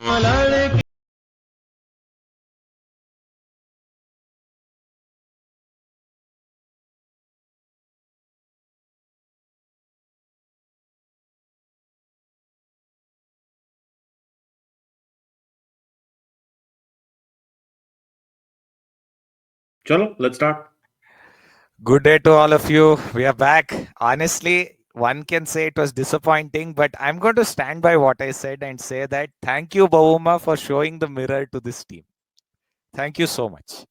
Chalo, let's start. Good day to all of you. We are back. Honestly, one can say it was disappointing, but I'm going to stand by what I said and say that thank you, Bavuma, for showing the mirror to this team. Thank you so much.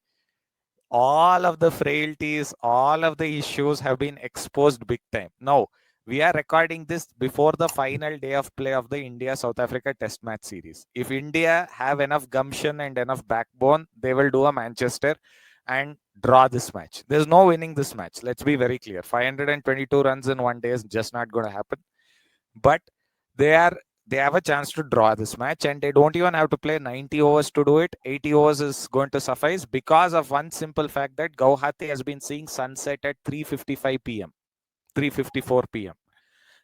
All of the frailties, all of the issues have been exposed big time. Now, we are recording this before the final day of play of the India South Africa Test match series. If India have enough gumption and enough backbone, they will do a Manchester and draw this match. There's no winning this match. Let's be very clear. 522 runs in one day is just not going to happen. But they have a chance to draw this match, and they don't even have to play 90 overs to do it. 80 overs is going to suffice because of one simple fact that Guwahati has been seeing sunset at 3:55 p.m., 3:54 p.m.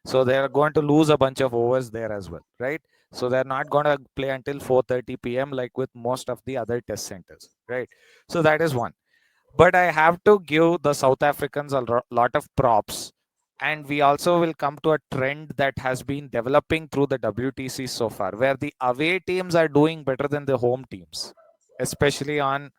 So they are going to lose a bunch of overs there as well, right? So they're not going to play until 4:30 p.m. like with most of the other test centers, right? So that is one. But I have to give the South Africans a lot of props. And we also will come to a trend that has been developing through the WTC so far, where the away teams are doing better than the home teams, especially on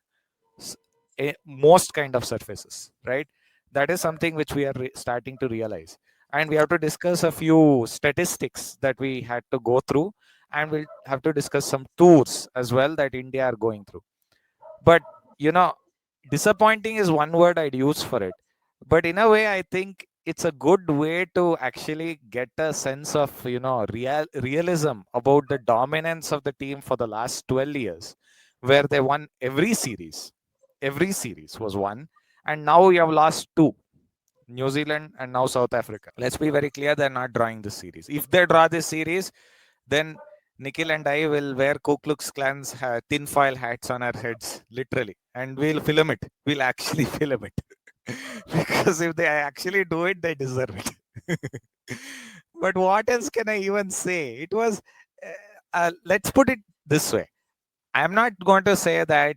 most kind of surfaces, right? That is something which we are starting to realize. And we have to discuss a few statistics that we had to go through, and we'll have to discuss some tours as well that India are going through. But, you know, disappointing is one word I'd use for it. But in a way, I think it's a good way to actually get a sense of, realism about the dominance of the team for the last 12 years, where they won every series. Every series was won. And now we have lost two, New Zealand and now South Africa. Let's be very clear, they're not drawing this series. If they draw this series, then Nikhil and I will wear Ku Klux Klan's tinfoil hats on our heads, literally, and we'll film it. We'll actually film it. Because if they actually do it, they deserve it. But what else can I even say? It was, let's put it this way. I'm not going to say that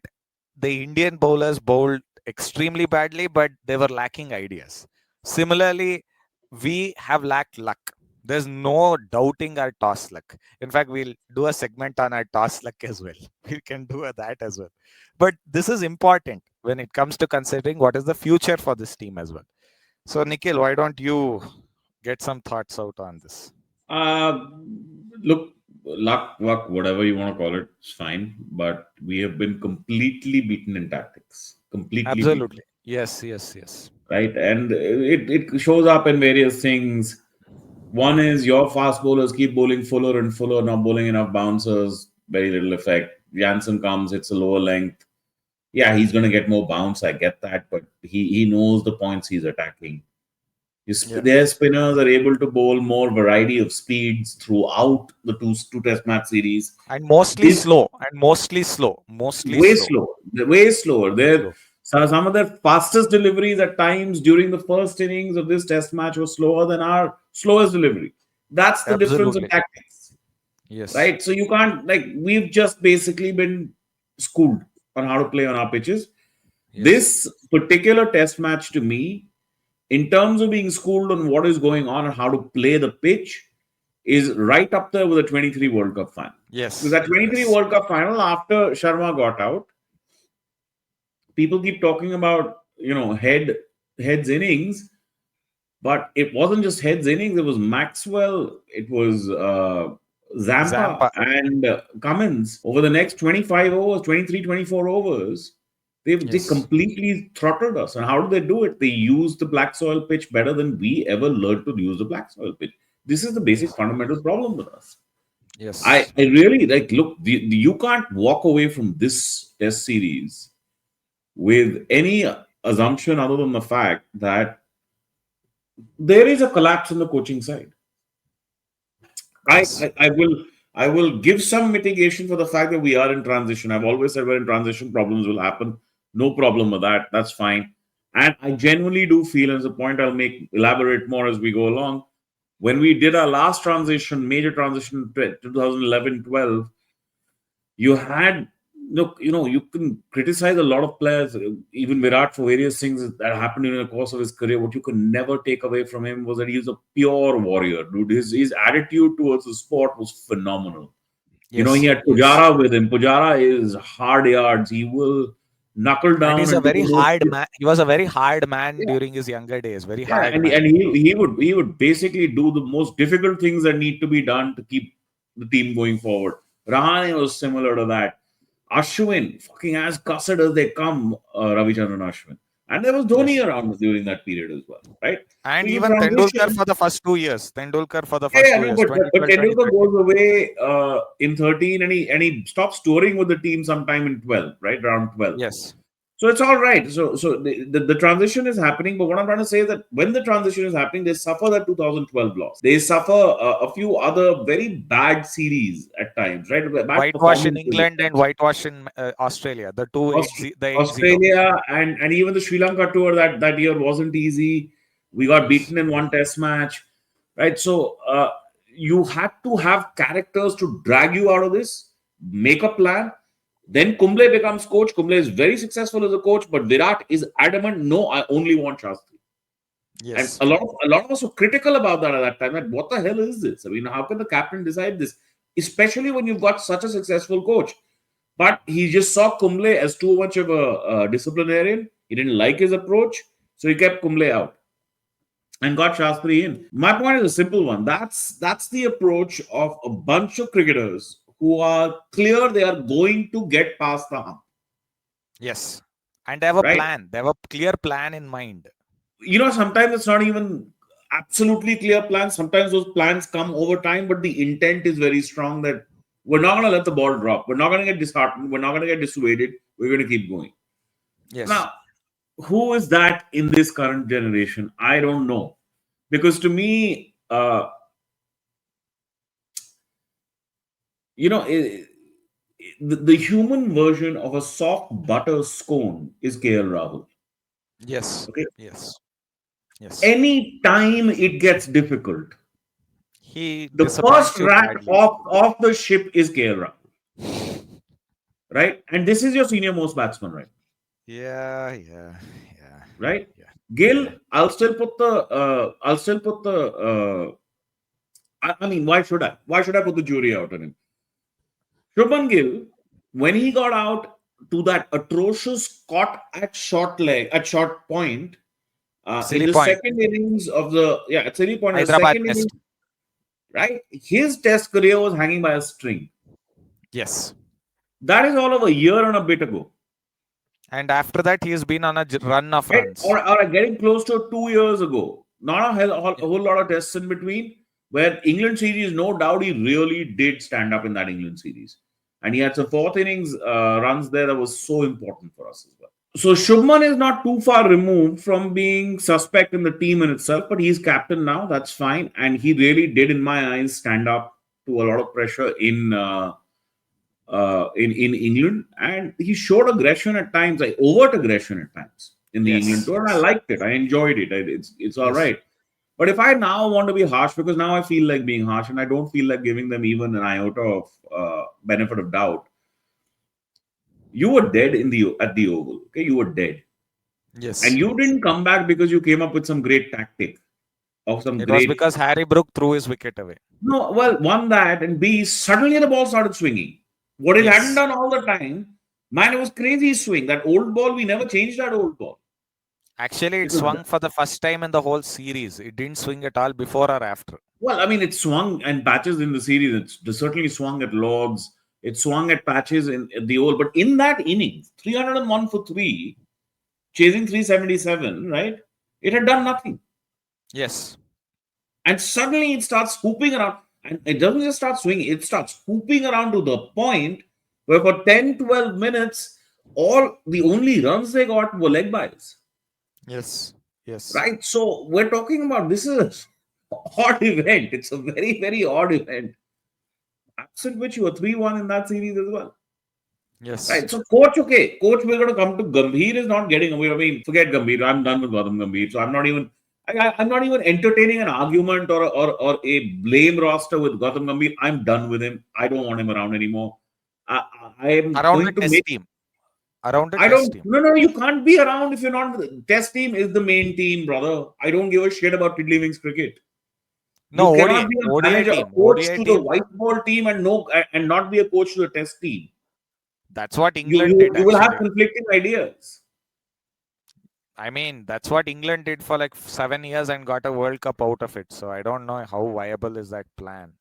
the Indian bowlers bowled extremely badly, but they were lacking ideas. Similarly, we have lacked luck. There's no doubting our toss luck. In fact, we'll do a segment on our toss luck as well. We can do that as well. But this is important when it comes to considering what is the future for this team as well. So, Nikhil, why don't you get some thoughts out on this? Look, luck, whatever you want to call it, it's fine. But we have been completely beaten in tactics. Completely beaten. Absolutely. Yes, yes, yes. Right? And it shows up in various things. One is your fast bowlers keep bowling fuller and fuller, not bowling enough bouncers, very little effect. Jansen comes, it's a lower length. Yeah, he's going to get more bounce. I get that. But he knows the points he's attacking. Their spinners are able to bowl more variety of speeds throughout the two test match series. And mostly slow. Mostly slow. Way slower. Some of their fastest deliveries at times during the first innings of this test match was slower than our slowest delivery. That's the difference in Absolutely. tactics. Yes. Right? So you can't, we've just basically been schooled on how to play on our pitches. Yes. This particular test match to me, in terms of being schooled on what is going on and how to play the pitch, is right up there with the 23 World Cup final. Yes. Because that 23 World Cup final, after Sharma got out, people keep talking about, heads innings, but it wasn't just heads innings. It was Maxwell, it was Zampa and Cummins. Over the next 25 overs, 23, 24 overs, they completely throttled us. And how do they do it? They use the black soil pitch better than we ever learned to use the black soil pitch. This is the basic fundamental problem with us. Yes. I really look, you can't walk away from this test series with any assumption other than the fact that there is a collapse in the coaching side. Yes. I will give some mitigation for the fact that we are in transition. I've always said we're in transition, problems will happen. No problem with that. That's fine. And I genuinely do feel, and it's a point I'll elaborate more as we go along. When we did our last transition, major transition, 2011-12, You had, look, you can criticize a lot of players, even Virat, for various things that happened in the course of his career. What you could never take away from him was that he was a pure warrior, dude. His attitude towards the sport was phenomenal. He Yes, had yes. Pujara with him. Pujara is hard yards. He will knuckle And down he's a into very the most. hard man. He was a very hard man Yeah, during his younger days. Very yeah, hard and man. he would basically do the most difficult things that need to be done to keep the team going forward. Rahane was similar to that. Ashwin, fucking as cussed as they come, Ravichandran Ashwin. And there was Dhoni Yes. around during that period as well, right? So And you even Tendulkar transition. for the first 2 years. Tendulkar for the Yeah, first yeah, two no, years, but 2012, Tendulkar 2013. goes away in 13, and he stops touring with the team sometime in 12, right? Around 12. Yes. So it's all right. So the transition is happening. But what I'm trying to say is that when the transition is happening, they suffer that 2012 loss. They suffer a few other very bad series at times, right? Bad Whitewash in performances. England and whitewash in Australia. The two the 8-0. Australia and even the Sri Lanka tour that year wasn't easy. We got Yes. beaten in one test match, right? So you had to have characters to drag you out of this, make a plan. Then Kumble becomes coach. Kumble is very successful as a coach, but Virat is adamant, no, I only want Shastri. And Yes. a lot of us were critical about that at that time. That what the hell is this? I mean, how can the captain decide this? Especially when you've got such a successful coach. But he just saw Kumble as too much of a disciplinarian. He didn't like his approach, so he kept Kumble out and got Shastri in. My point is a simple one. That's the approach of a bunch of cricketers who are clear they are going to get past the hump, Yes. And they have a right? plan. They have a clear plan in mind. Sometimes it's not even absolutely clear plans. Sometimes those plans come over time, but the intent is very strong that we're not going to let the ball drop. We're not going to get disheartened. We're not going to get dissuaded. We're going to keep going. Yes. Now, who is that in this current generation? I don't know. Because to me, you know, the human version of a soft butter scone is KL Rahul. Yes. Okay. Yes. Yes. Any time it gets difficult, He the first disappoints you rat badly. of the ship is KL Rahul, right? And this is your senior most batsman, right? Yeah, yeah, yeah, Right? yeah, Gill, yeah. I mean, why should I? Why should I put the jury out on him? Shubman Gill, when he got out to that atrocious caught at short leg, at short point, in Silly the point. second innings of at silly point, in the Hyderabad second innings, missed. right? His test career was hanging by a string. Yes. That is all of a year and a bit ago, And after that, he's been on a run of right? runs. Or getting close to 2 years ago. Not a Yeah. whole lot of tests in between. Where England series, no doubt, he really did stand up in that England series, and he had some fourth innings runs there that was so important for us as well. So Shubman is not too far removed from being suspect in the team in itself, but he's captain now. That's fine, and he really did, in my eyes, stand up to a lot of pressure in England, and he showed aggression at times, like overt aggression at times in the England Yes. tour, and I Yes. liked it. I enjoyed it. It's all Yes. right. But if I now want to be harsh, because now I feel like being harsh, and I don't feel like giving them even an iota of benefit of doubt, you were dead at the Oval. Okay, you were dead. And Yes. you didn't come back because you came up with some great tactic or some It was great. because Harry Brook threw his wicket away. No, well, one that, and B, suddenly the ball started swinging. What it hadn't Yes. done all the time, man, it was crazy swing. That old ball, we never changed that old ball. Actually, it It was, swung for the first time in the whole series. It didn't swing at all before or after. well, I mean, it swung and patches in the series. It certainly swung at Lords. It swung at patches in the old. But in that innings, 301 for three, chasing 377, right? It had done nothing. Yes. And suddenly it starts hooping around. And it doesn't just start swinging, it starts hooping around to the point where for 10, 12 minutes, all the only runs they got were leg byes. Yes. Yes. Right? So we're talking about this is an odd event. It's a very, very odd event. Absent which you were 3-1 in that series as well. Yes. Right. So coach, okay. Coach, we're gonna come to Gambhir is not getting away. I mean, forget Gambhir. I'm done with Gautam Gambhir. So I'm not even entertaining an argument or a blame roster with Gautam Gambhir. I'm done with him. I don't want him around anymore. I am Around a going to test make. team. Around a I test don't. team. No, you can't be around if you're not. Test team is the main team, brother. I don't give a shit about tiddlywinks cricket. No, You ODI. cannot be a ODI manager, a team. coach ODI to the team. white ball team and not be a coach to the test team. That's what You England you, did you will have actually. conflicting ideas. I mean, that's what England did for like 7 years and got a World Cup out of it. So I don't know how viable is that plan.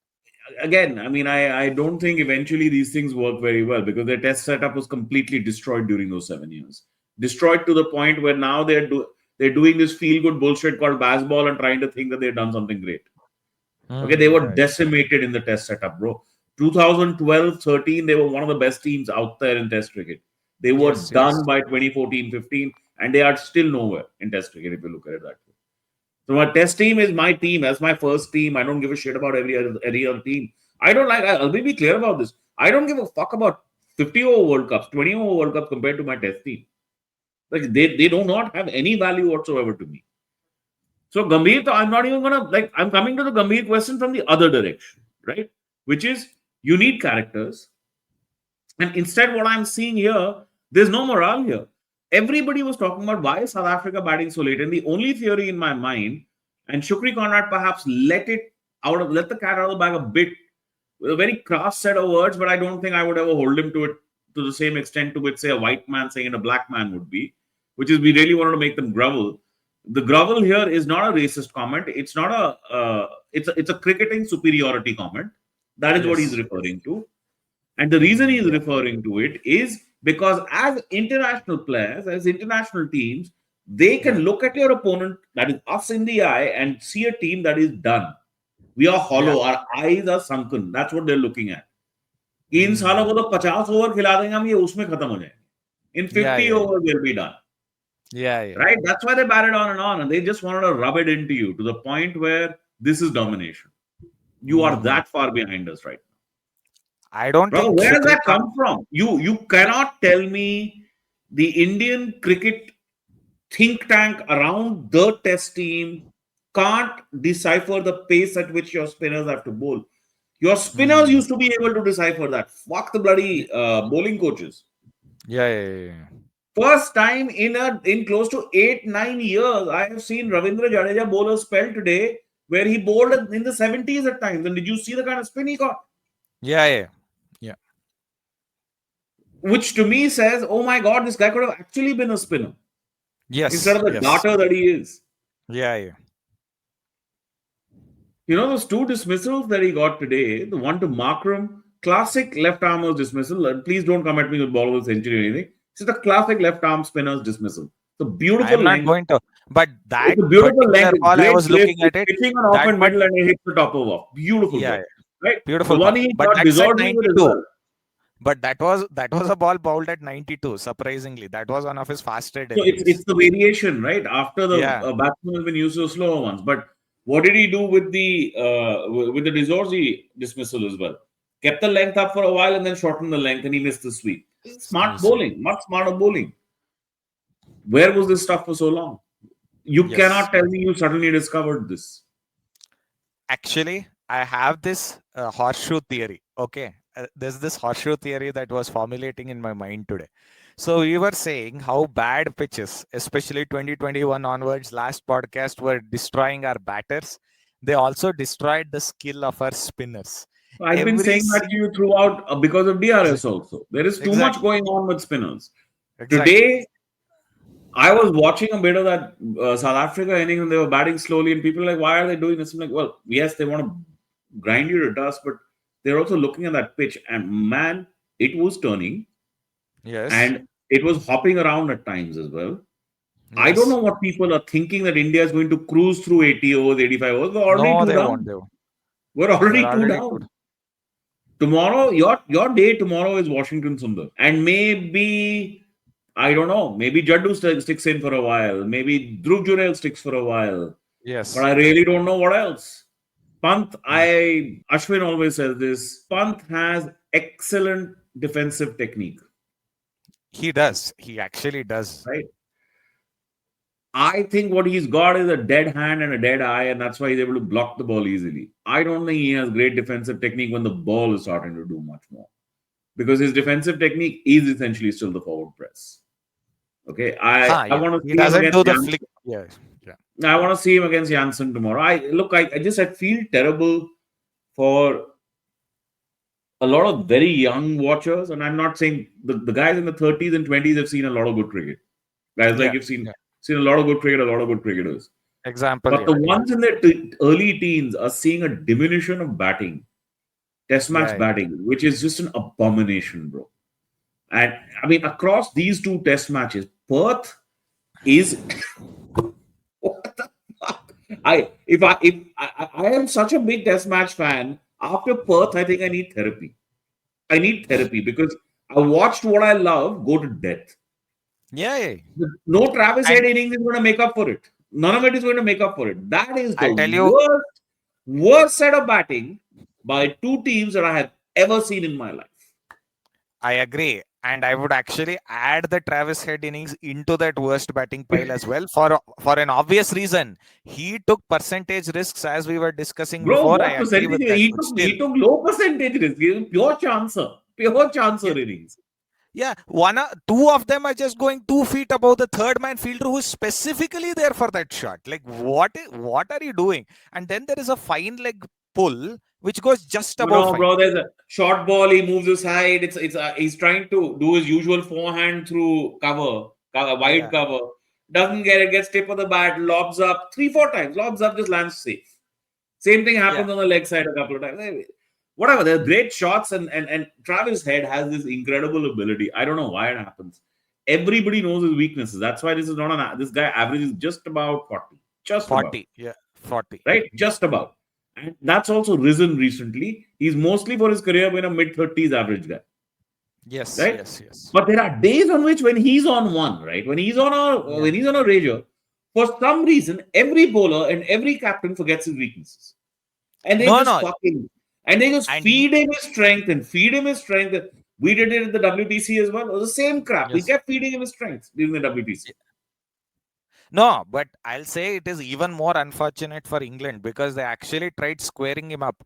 Again, I mean, I don't think eventually these things work very well because their test setup was completely destroyed during those 7 years. Destroyed to the point where now they're doing this feel good bullshit called baseball and trying to think that they've done something great. Okay, they were Yeah. decimated in the test setup, bro. 2012, 13, they were one of the best teams out there in test cricket. They were Yes, yes. done by 2014, 15, and they are still nowhere in test cricket if you look at it that way. So my test team is my team. That's my first team. I don't give a shit about every other team. I don't like. I'll be clear about this. I don't give a fuck about 50 over World Cups, 20 over World Cups compared to my test team. Like they do not have any value whatsoever to me. So Gambhir, I'm not even gonna like. I'm coming to the Gambhir question from the other direction, right? Which is you need characters, and instead, what I'm seeing here, there's no morale here. Everybody was talking about why is South Africa batting so late, and the only theory in my mind, and Shukri Conrad perhaps let the cat out of the bag a bit with a very crass set of words, but I don't think I would ever hold him to it to the same extent to which, say, a white man saying it a black man would be, which is we really wanted to make them grovel. The grovel here is not a racist comment. It's not it's a cricketing superiority comment. That is what he's Yes. referring to. And the reason he's Yeah. referring to it is because as international players, as international teams, they can Yeah. look at your opponent, that is us, in the eye and see a team that is done. We are Yeah. hollow, our eyes are sunken. That's what they're looking at. कि इन सालों को Mm. तो 50 over खिला देंगे हम ये उसमें खत्म हो जाएंगे. In Yeah. 50 Yeah. Yeah. overs will be done. Yeah. Yeah. Right? That's why they batted on, and they just wanted to rub it into you to the point where this is domination. You are Mm. that far behind us right now. I don't Brother, think where does Shukri that Khan. come from? You cannot tell me the Indian cricket think tank around the test team can't decipher the pace at which your spinners have to bowl. Your spinners Mm. used to be able to decipher that. Fuck the Yeah. bloody bowling coaches. Yeah. Yeah. First time in close to 8-9 years, I have seen Ravindra Jadeja bowl a spell today where he bowled in the 70s at times. And did you see the kind of spin he got? Yeah. Yeah. Yeah. Which to me says, oh my God, this guy could have actually been a spinner instead Yes. of the Yes. darter that he is. Yeah. Yeah. You know, those two dismissals that he got today, the one to Markram, classic left armers dismissal. And please don't come at me with ball of the century or anything. It's just a classic left arm spinner's dismissal. It's a I beautiful am not length. going to. But that It's a beautiful length. particular It's ball, I great was slip. looking It's at it. pitching on off That, and but middle and it hits the top of off. Beautiful yeah, ball. yeah, Right? The beautiful one ball. he But got that's at deservedly with as 92. well. But that was a ball bowled at 92. Surprisingly, that was one of his faster So it's deliveries. the variation, right? After the Yeah. batsman has been used to the slower ones. But what did he do with the Dizorzi dismissal as well? Kept the length up for a while and then shortened the length, and he missed the sweep. Smart bowling, much smarter bowling. Where was this stuff for so long? You Yes. cannot tell me you suddenly discovered this. Actually, I have this horseshoe theory. Okay. There's this horseshoe theory that was formulating in my mind today. So we were saying how bad pitches, especially 2021 onwards, last podcast, were destroying our batters. They also destroyed the skill of our spinners. I've been Every saying that to single. you throughout because of DRS Exactly. also. There is too much Exactly. going on with spinners. Exactly. Today, I was watching a bit of that South Africa inning and they were batting slowly, and people are like, why are they doing this? I'm like, well, yes, they want to grind you to dust, but they're also looking at that pitch, and man, it was turning Yes. and it was hopping around at times as well. I don't Yes. know what people are thinking that India is going to cruise through 80 overs, 85 overs. We're already No, two they won't. down. They won't. We're They're already two already good. down. Tomorrow, your day tomorrow is Washington Sundar. And maybe, I don't know, maybe Jaddu sticks in for a while. Maybe Dhruv Jurel sticks for a while. But Yes. I really don't know what else. Mm. Ashwin always says this. Pant has excellent defensive technique, He does. He actually does. right? I think what he's got is a dead hand and a dead eye, and that's why he's able to block the ball easily. I don't think he has great defensive technique when the ball is starting to do much more. because his defensive technique is essentially still the forward press. Okay, Ha, I yeah. want to He see him doesn't against do the flick. Janssen. Yeah. Yeah. I want to see him against Janssen tomorrow. I feel terrible for a lot of very young watchers, and I'm not saying the guys in the 30s and 20s have seen a lot of good cricket. Guys like Yeah. you've Yeah. seen a lot of good cricket, a lot of good cricketers. Example. But the Yeah. Yeah. ones in their early teens are seeing a diminution of batting, test match Yeah. Yeah. batting, which is just an abomination, bro. And I mean, across these two test matches, Perth is what the fuck? I am such a big test match fan. After Perth, I think I need therapy. I need therapy because I watched what I love go to death. Yeah. Yeah. No Travis And Head innings is going to make up for it. None of it is going to make up for it. That is the I'll tell you, worst set of batting by two teams that I have ever seen in my life. I agree. And I would actually add the Travis Head innings into that worst batting pile as well for an obvious reason. He took percentage risks as we were discussing Bro, before. I what agree percentage? with that. But still, He took low percentage risk. He was pure yeah, chancer innings. yeah, two of them are just going 2 feet above the third man fielder who is specifically there for that shot. Like, what are you doing? And then there is a fine leg pull which goes just above No, fine. bro. There's a short ball. He moves aside. He's trying to do his usual forehand through wide Yeah, cover. Doesn't get it. Gets tip of the bat. Lobs up 3-4 times. Lobs up, just lands safe. Same thing yeah, happens on the leg side a couple of times. Whatever. They're great shots, and Travis Head has this incredible ability. I don't know why it happens. Everybody knows his weaknesses. That's why this is not this guy averages just about 40. Just about. 40. Yeah, 40. Right? Just about. And that's also risen recently. He's mostly for his career been a mid-30s average guy. Yes, Right? yes, yes. But there are days on which when he's on one, right? Yeah. When he's on a rager, for some reason, every bowler and every captain forgets his weaknesses. And No, no. and they just And feed him his strength and feed him his strength. We did it at the WTC as well. It was the same crap. We yes. kept feeding him his strength during the WTC. No, but I'll say it is even more unfortunate for England because they actually tried squaring him up.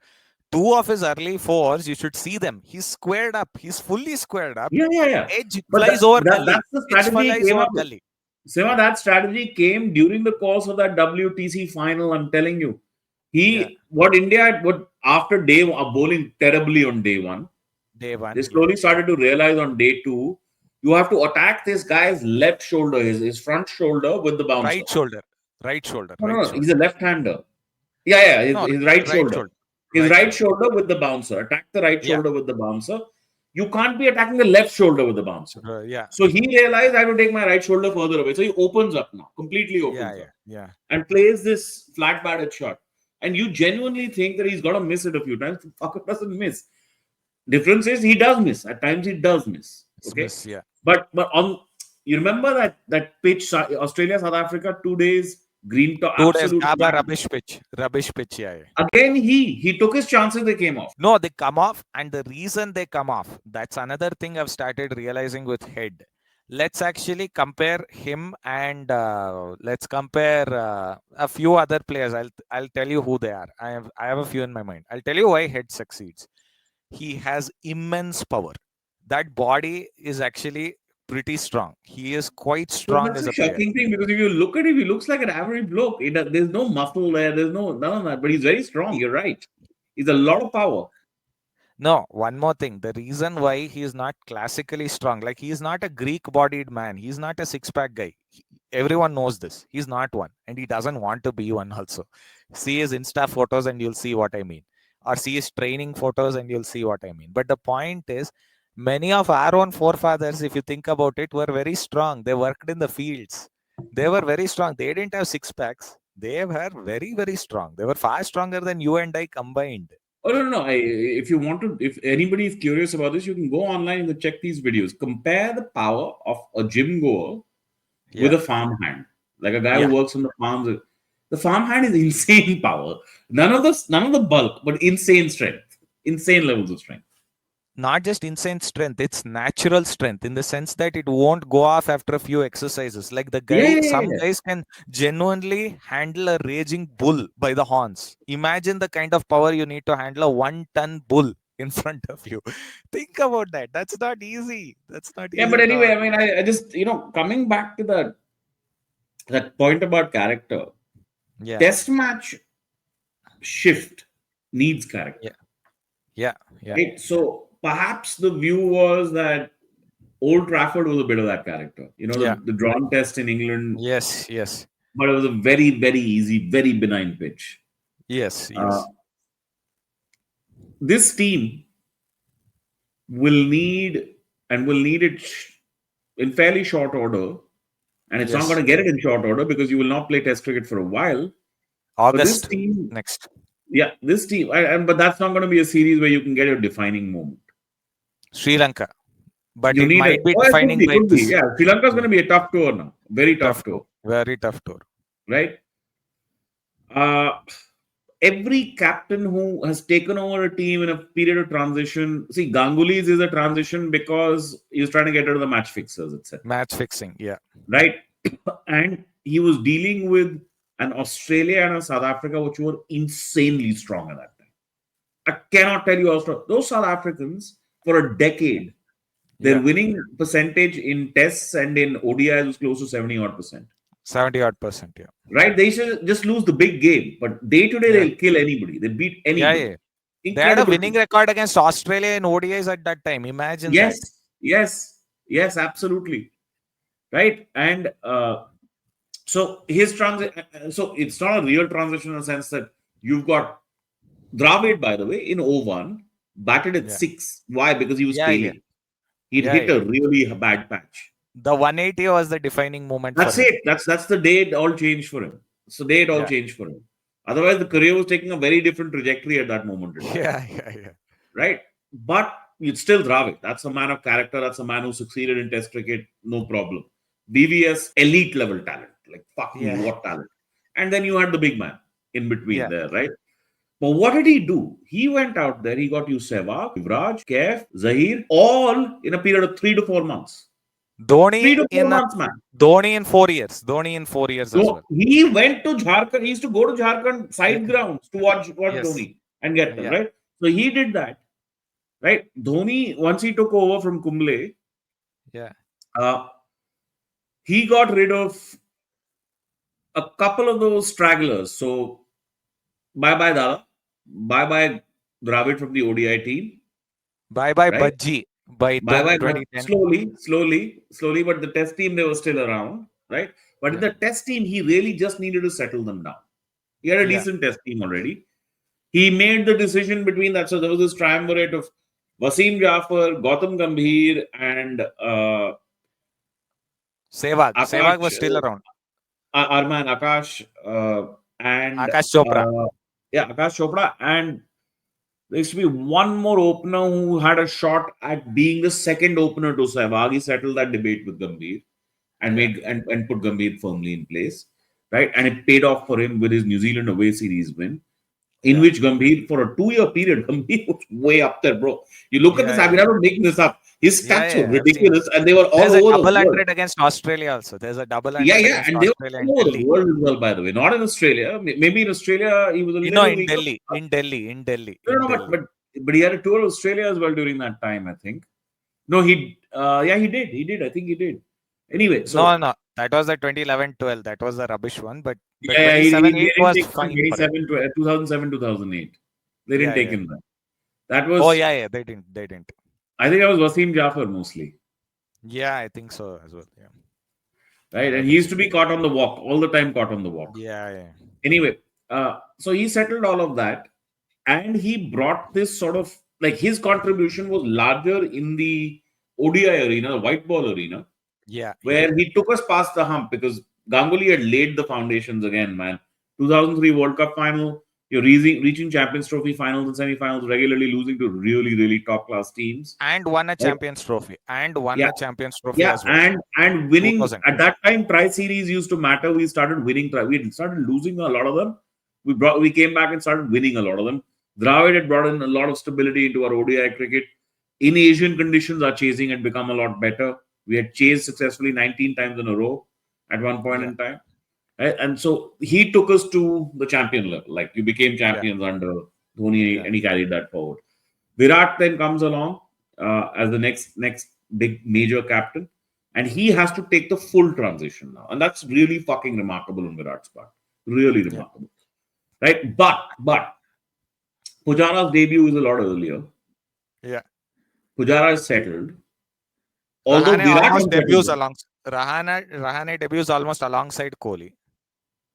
Two of his early fours, you should see them. He's squared up. He's fully squared up. Yeah. Edge But flies over gully. that's the Edge strategy he flies came over up with. gully. Sima, that strategy came during the course of that WTC final. I'm telling you, Yeah. what after day one, bowling terribly on day one. Day one. They Yeah. slowly started to realize on day two, you have to attack this guy's left shoulder, his front shoulder with the bouncer. Right shoulder. Right shoulder. No, Right no, he's shoulder. a left-hander. Yeah, No, his right right shoulder. shoulder. His Right right shoulder. shoulder with the bouncer. Attack the right Yeah. shoulder with the bouncer. You can't be attacking the left shoulder with the bouncer. Yeah. So he realized I have to take my right shoulder further away. So he opens up now, completely opens Yeah. up, Yeah. Yeah. and plays this flat batted shot. And you genuinely think that he's got to miss it a few times. The fucker doesn't miss. Difference is he does miss. At times he does miss. Okay. Smith, yeah. But on you remember that pitch, Australia, South Africa, 2 days, green top, 2 days. absolute Gaba flat. rubbish pitch. Rubbish pitch. Yeah. Again, he took his chances, they came off. No, they come off, and the reason they come off, that's another thing I've started realizing with Head. Let's actually compare him and let's compare a few other players. I'll tell you who they are. I have a few in my mind. I'll tell you why Head succeeds. He has immense power. That body is actually pretty strong. He is quite So strong that's as a a player. shocking thing because if you look at him, he looks like an average bloke. There's no muscle there, there's none of that, but he's very strong. You're right. He's a lot of power. No, one more thing. The reason why he is not classically strong, like he is not a Greek bodied man. He's not a six-pack guy. Everyone knows this. He's not one. And he doesn't want to be one also. See his Insta photos and you'll see what I mean. Or see his training photos and you'll see what I mean. But the point is, many of our own forefathers, if you think about it, were very strong. They worked in the fields. They were very strong. They didn't have six-packs. They were very, very strong. They were far stronger than you and I combined. Oh no! If you want to, if anybody is curious about this, you can go online and check these videos. Compare the power of a gym goer with Yeah. a farmhand, like a guy Yeah. who works on the farms. The farmhand is insane power. None of the bulk, but insane strength, insane levels of strength. Not just insane strength, it's natural strength in the sense that it won't go off after a few exercises. Like the guy, some Yeah. guys can genuinely handle a raging bull by the horns. Imagine the kind of power you need to handle a 1-ton bull. in front of you. Think about that. That's not easy. That's not Yeah, easy but at anyway, all. I mean, I just, coming back to that point about character, Yeah, test match shift needs character, yeah, yeah, yeah, right? So perhaps the view was that Old Trafford was a bit of that character, yeah. the drawn test in England, Yes, yes, but it was a very, very easy, very benign pitch. yes, Uh, yes, this team will need will need it in fairly short order, and it's not going yes. to get it in short order because you will not play Test cricket for a while. But this August team, next. yeah, this team, but that's not going to be a series where you can get your defining moment. Sri Lanka. But You it need a, might be oh, it defining by could be, this. yeah. Sri Lanka is going Yeah. to be a tough tour now, very Tough tough tour. tour, Very tough tour. right? Uh, every captain who has taken over a team in a period of transition, see, Ganguly's is a transition because he was trying to get rid of the match fixers, etc. Match fixing. Yeah. Right? And he was dealing with an Australia and a South Africa, which were insanely strong at that time. I cannot tell you how strong. Those South Africans, for a decade, their Yeah. winning percentage in tests and in ODIs was close to 70 odd percent. 70 odd percent. Yeah. Right? They should just lose the big game, but day to day, Yeah. they'll kill anybody. They beat Yeah. anybody. Yeah. They had a Incredible winning team. record against Australia in ODIs at that time. Imagine that. Yes, yes, yes, absolutely. Right? And so so it's not a real transition in the sense that you've got Dravid, by the way, in 01, batted at Yeah. 6. Why? Because he was Yeah. Yeah. failing. He'd Yeah. hit Yeah. a really bad patch. The 180 was the defining moment for That's him. it. That's the day it all changed for him. It's the day it all Yeah. changed for him. Otherwise, the career was taking a very different trajectory at that moment in time. Yeah. Yeah. Yeah. Right? But it's still Dravid. That's a man of character. That's a man who succeeded in Test cricket. No problem. BVS, elite level talent. Like, fuck me, Yeah. what talent. And then you had the big man in between Yeah. there, right? But what did he do? He went out there, he got you Sehwag, Yuvraj, Kef, Zaheer, all in a period of 3 to 4 months. 3 Dhoni to 4 in months, man. Dhoni in 4 years. Dhoni in 4 years as So well. he went to Jharkhand. He used to go to Jharkhand Yeah. side grounds to watch Yes. Dhoni and get them, Yeah. right? So he did that, right? Dhoni, once he took over from Kumble, Yeah. uh, he got rid of a couple of those stragglers. So bye bye Dada, bye bye Dravid from the ODI team, Bye bye right? Budgie by Bye bye, but 2010. slowly. But the test team, they were still around, right? But in Yeah. the test team, he really just needed to settle them down. He had a Yeah. decent test team already. He made the decision between that. So there was this triumvirate of Wasim Jaffer, Gautam Gambhir, and Sehwag. Sehwag Akash, was still around. Arman, Akash, and Akash Chopra. uh, yeah, Akash Chopra. And there used to be one more opener who had a shot at being the second opener to Sehwag. He settled that debate with Gambhir and Yeah. and put Gambhir firmly in place, right? And it paid off for him with his New Zealand away series win, in Yeah. which Gambhir, for a 2 year period, Gambhir was way up there, bro. You look at this, Yeah. I'm Yeah. not making this up. His Yeah. stats were Yeah. I've seen. ridiculous and they were all There's a over the double world. hundred against Australia also. There's a double Yeah, hundred yeah, against and they were Australia in all over the Delhi. world as well, by the way. Not in Australia. Maybe in Australia, he was a You know, little in weaker. Delhi. In Delhi. In Delhi. No, In no, Delhi. but he had a tour of Australia as well during that time, I think. No, yeah, he did. He did. I think he did. Anyway, No, so no. That was the 2011-12. That was the rubbish one. But the yeah, he 27-8 didn't was take him fine for him. 2007, 2008. They didn't Yeah. take Yeah. him then. That Oh, was, yeah. Yeah. They didn't. They didn't. I think that was Wasim Jaffer mostly, Yeah. I think so as well. Yeah. right? I And he think used so. to be caught on the walk all the time, caught on the walk. Yeah. Yeah. Anyway, so he settled all of that, and he brought this sort of like his contribution was larger in the ODI arena, the white ball arena, Yeah. Yeah. where he took us past the hump because Ganguly had laid the foundations again, man. 2003 World Cup final, you're reaching Champions Trophy finals and semi-finals regularly, losing to really, really top class teams. And won a Right? Champions Trophy. And won Yeah, the Champions Trophy yeah, as well. and winning 2000. at that time, tri series used to matter. We started winning. We had started losing a lot of them. We came back and started winning a lot of them. Dravid had brought in a lot of stability into our ODI cricket. In Asian conditions, our chasing had become a lot better. We had chased successfully 19 times in a row at one point Yeah. in time. Right? And so he took us to the champion level. Like you became Yeah. champions under Dhoni, Yeah. and he carried that forward. Virat then comes along as the next big major captain, and he has to take the full transition now, and that's really fucking remarkable on Virat's part. Really Yeah. remarkable, right? But Pujara's debut is a lot earlier. Yeah. Pujara is settled, although Rahane Virat almost unsettled debuts him. along Rahane debuts almost alongside Kohli.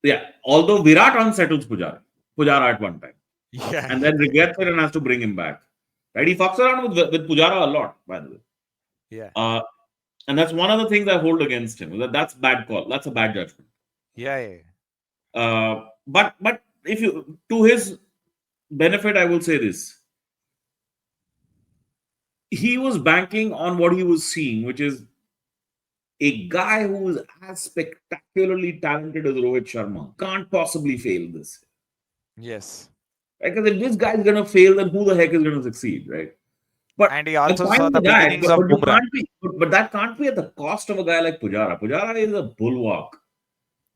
Yeah, although Virat unsettles Pujara at one time, Yeah. and then regrets it and has to bring him back. Right? He fucks around with Pujara a lot, by the way. Yeah. Uh, and that's one of the things I hold against him. That's bad call. That's a bad judgment. Yeah. Yeah. But if you, to his benefit, I will say this: he was banking on what he was seeing, which is a guy who is as spectacularly talented as Rohit Sharma can't possibly fail this. Yes. Because if this guy's gonna fail, then who the heck is gonna succeed, right? But And he I'm also saw fine the with that. beginnings But, of but you Bumrah. can't be. But that can't be at the cost of a guy like Pujara. Pujara is a bulwark.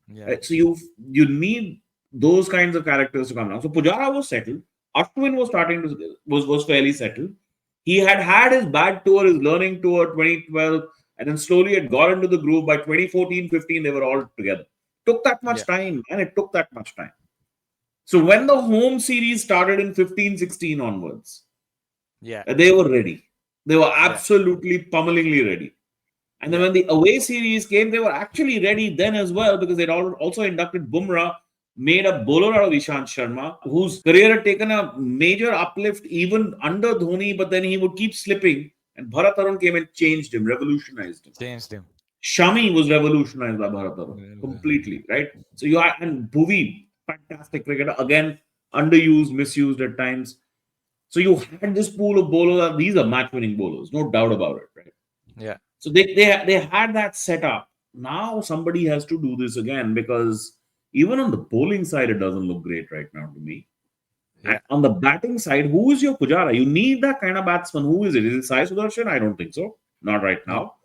Yeah. Right? So you need those kinds of characters to come down. So Pujara was settled. Ashwin was starting to was fairly settled. He had his bad tour, his learning tour, 2012, and then slowly had got into the groove. By 2014-15, they were all together. Took that much Yeah. time, and it took that much time. So when the home series started in 15-16 onwards, Yeah. they were ready. They were Yeah. absolutely pummelingly ready. And then Yeah. when the away series came, they were actually ready then as well because they'd also inducted Bumrah, made a bowler out of Ishan Sharma, whose career had taken a major uplift even under Dhoni, but then he would keep slipping. And Bharat Arun came and changed him, revolutionized him. Changed him. Shami was revolutionized by Bharat Arun Yeah. completely, right? So you had, and Bhuvi, fantastic cricketer, again, underused, misused at times. So you had this pool of bowlers. These are match-winning bowlers, no doubt about it, right? Yeah. So they had that set up. Now somebody has to do this again because even on the bowling side, it doesn't look great right now to me. And Yeah. on the batting side, who is your Pujara? You need that kind of batsman. Who is it? Is it Sai Sudharsan? I don't think so. Not right No. now.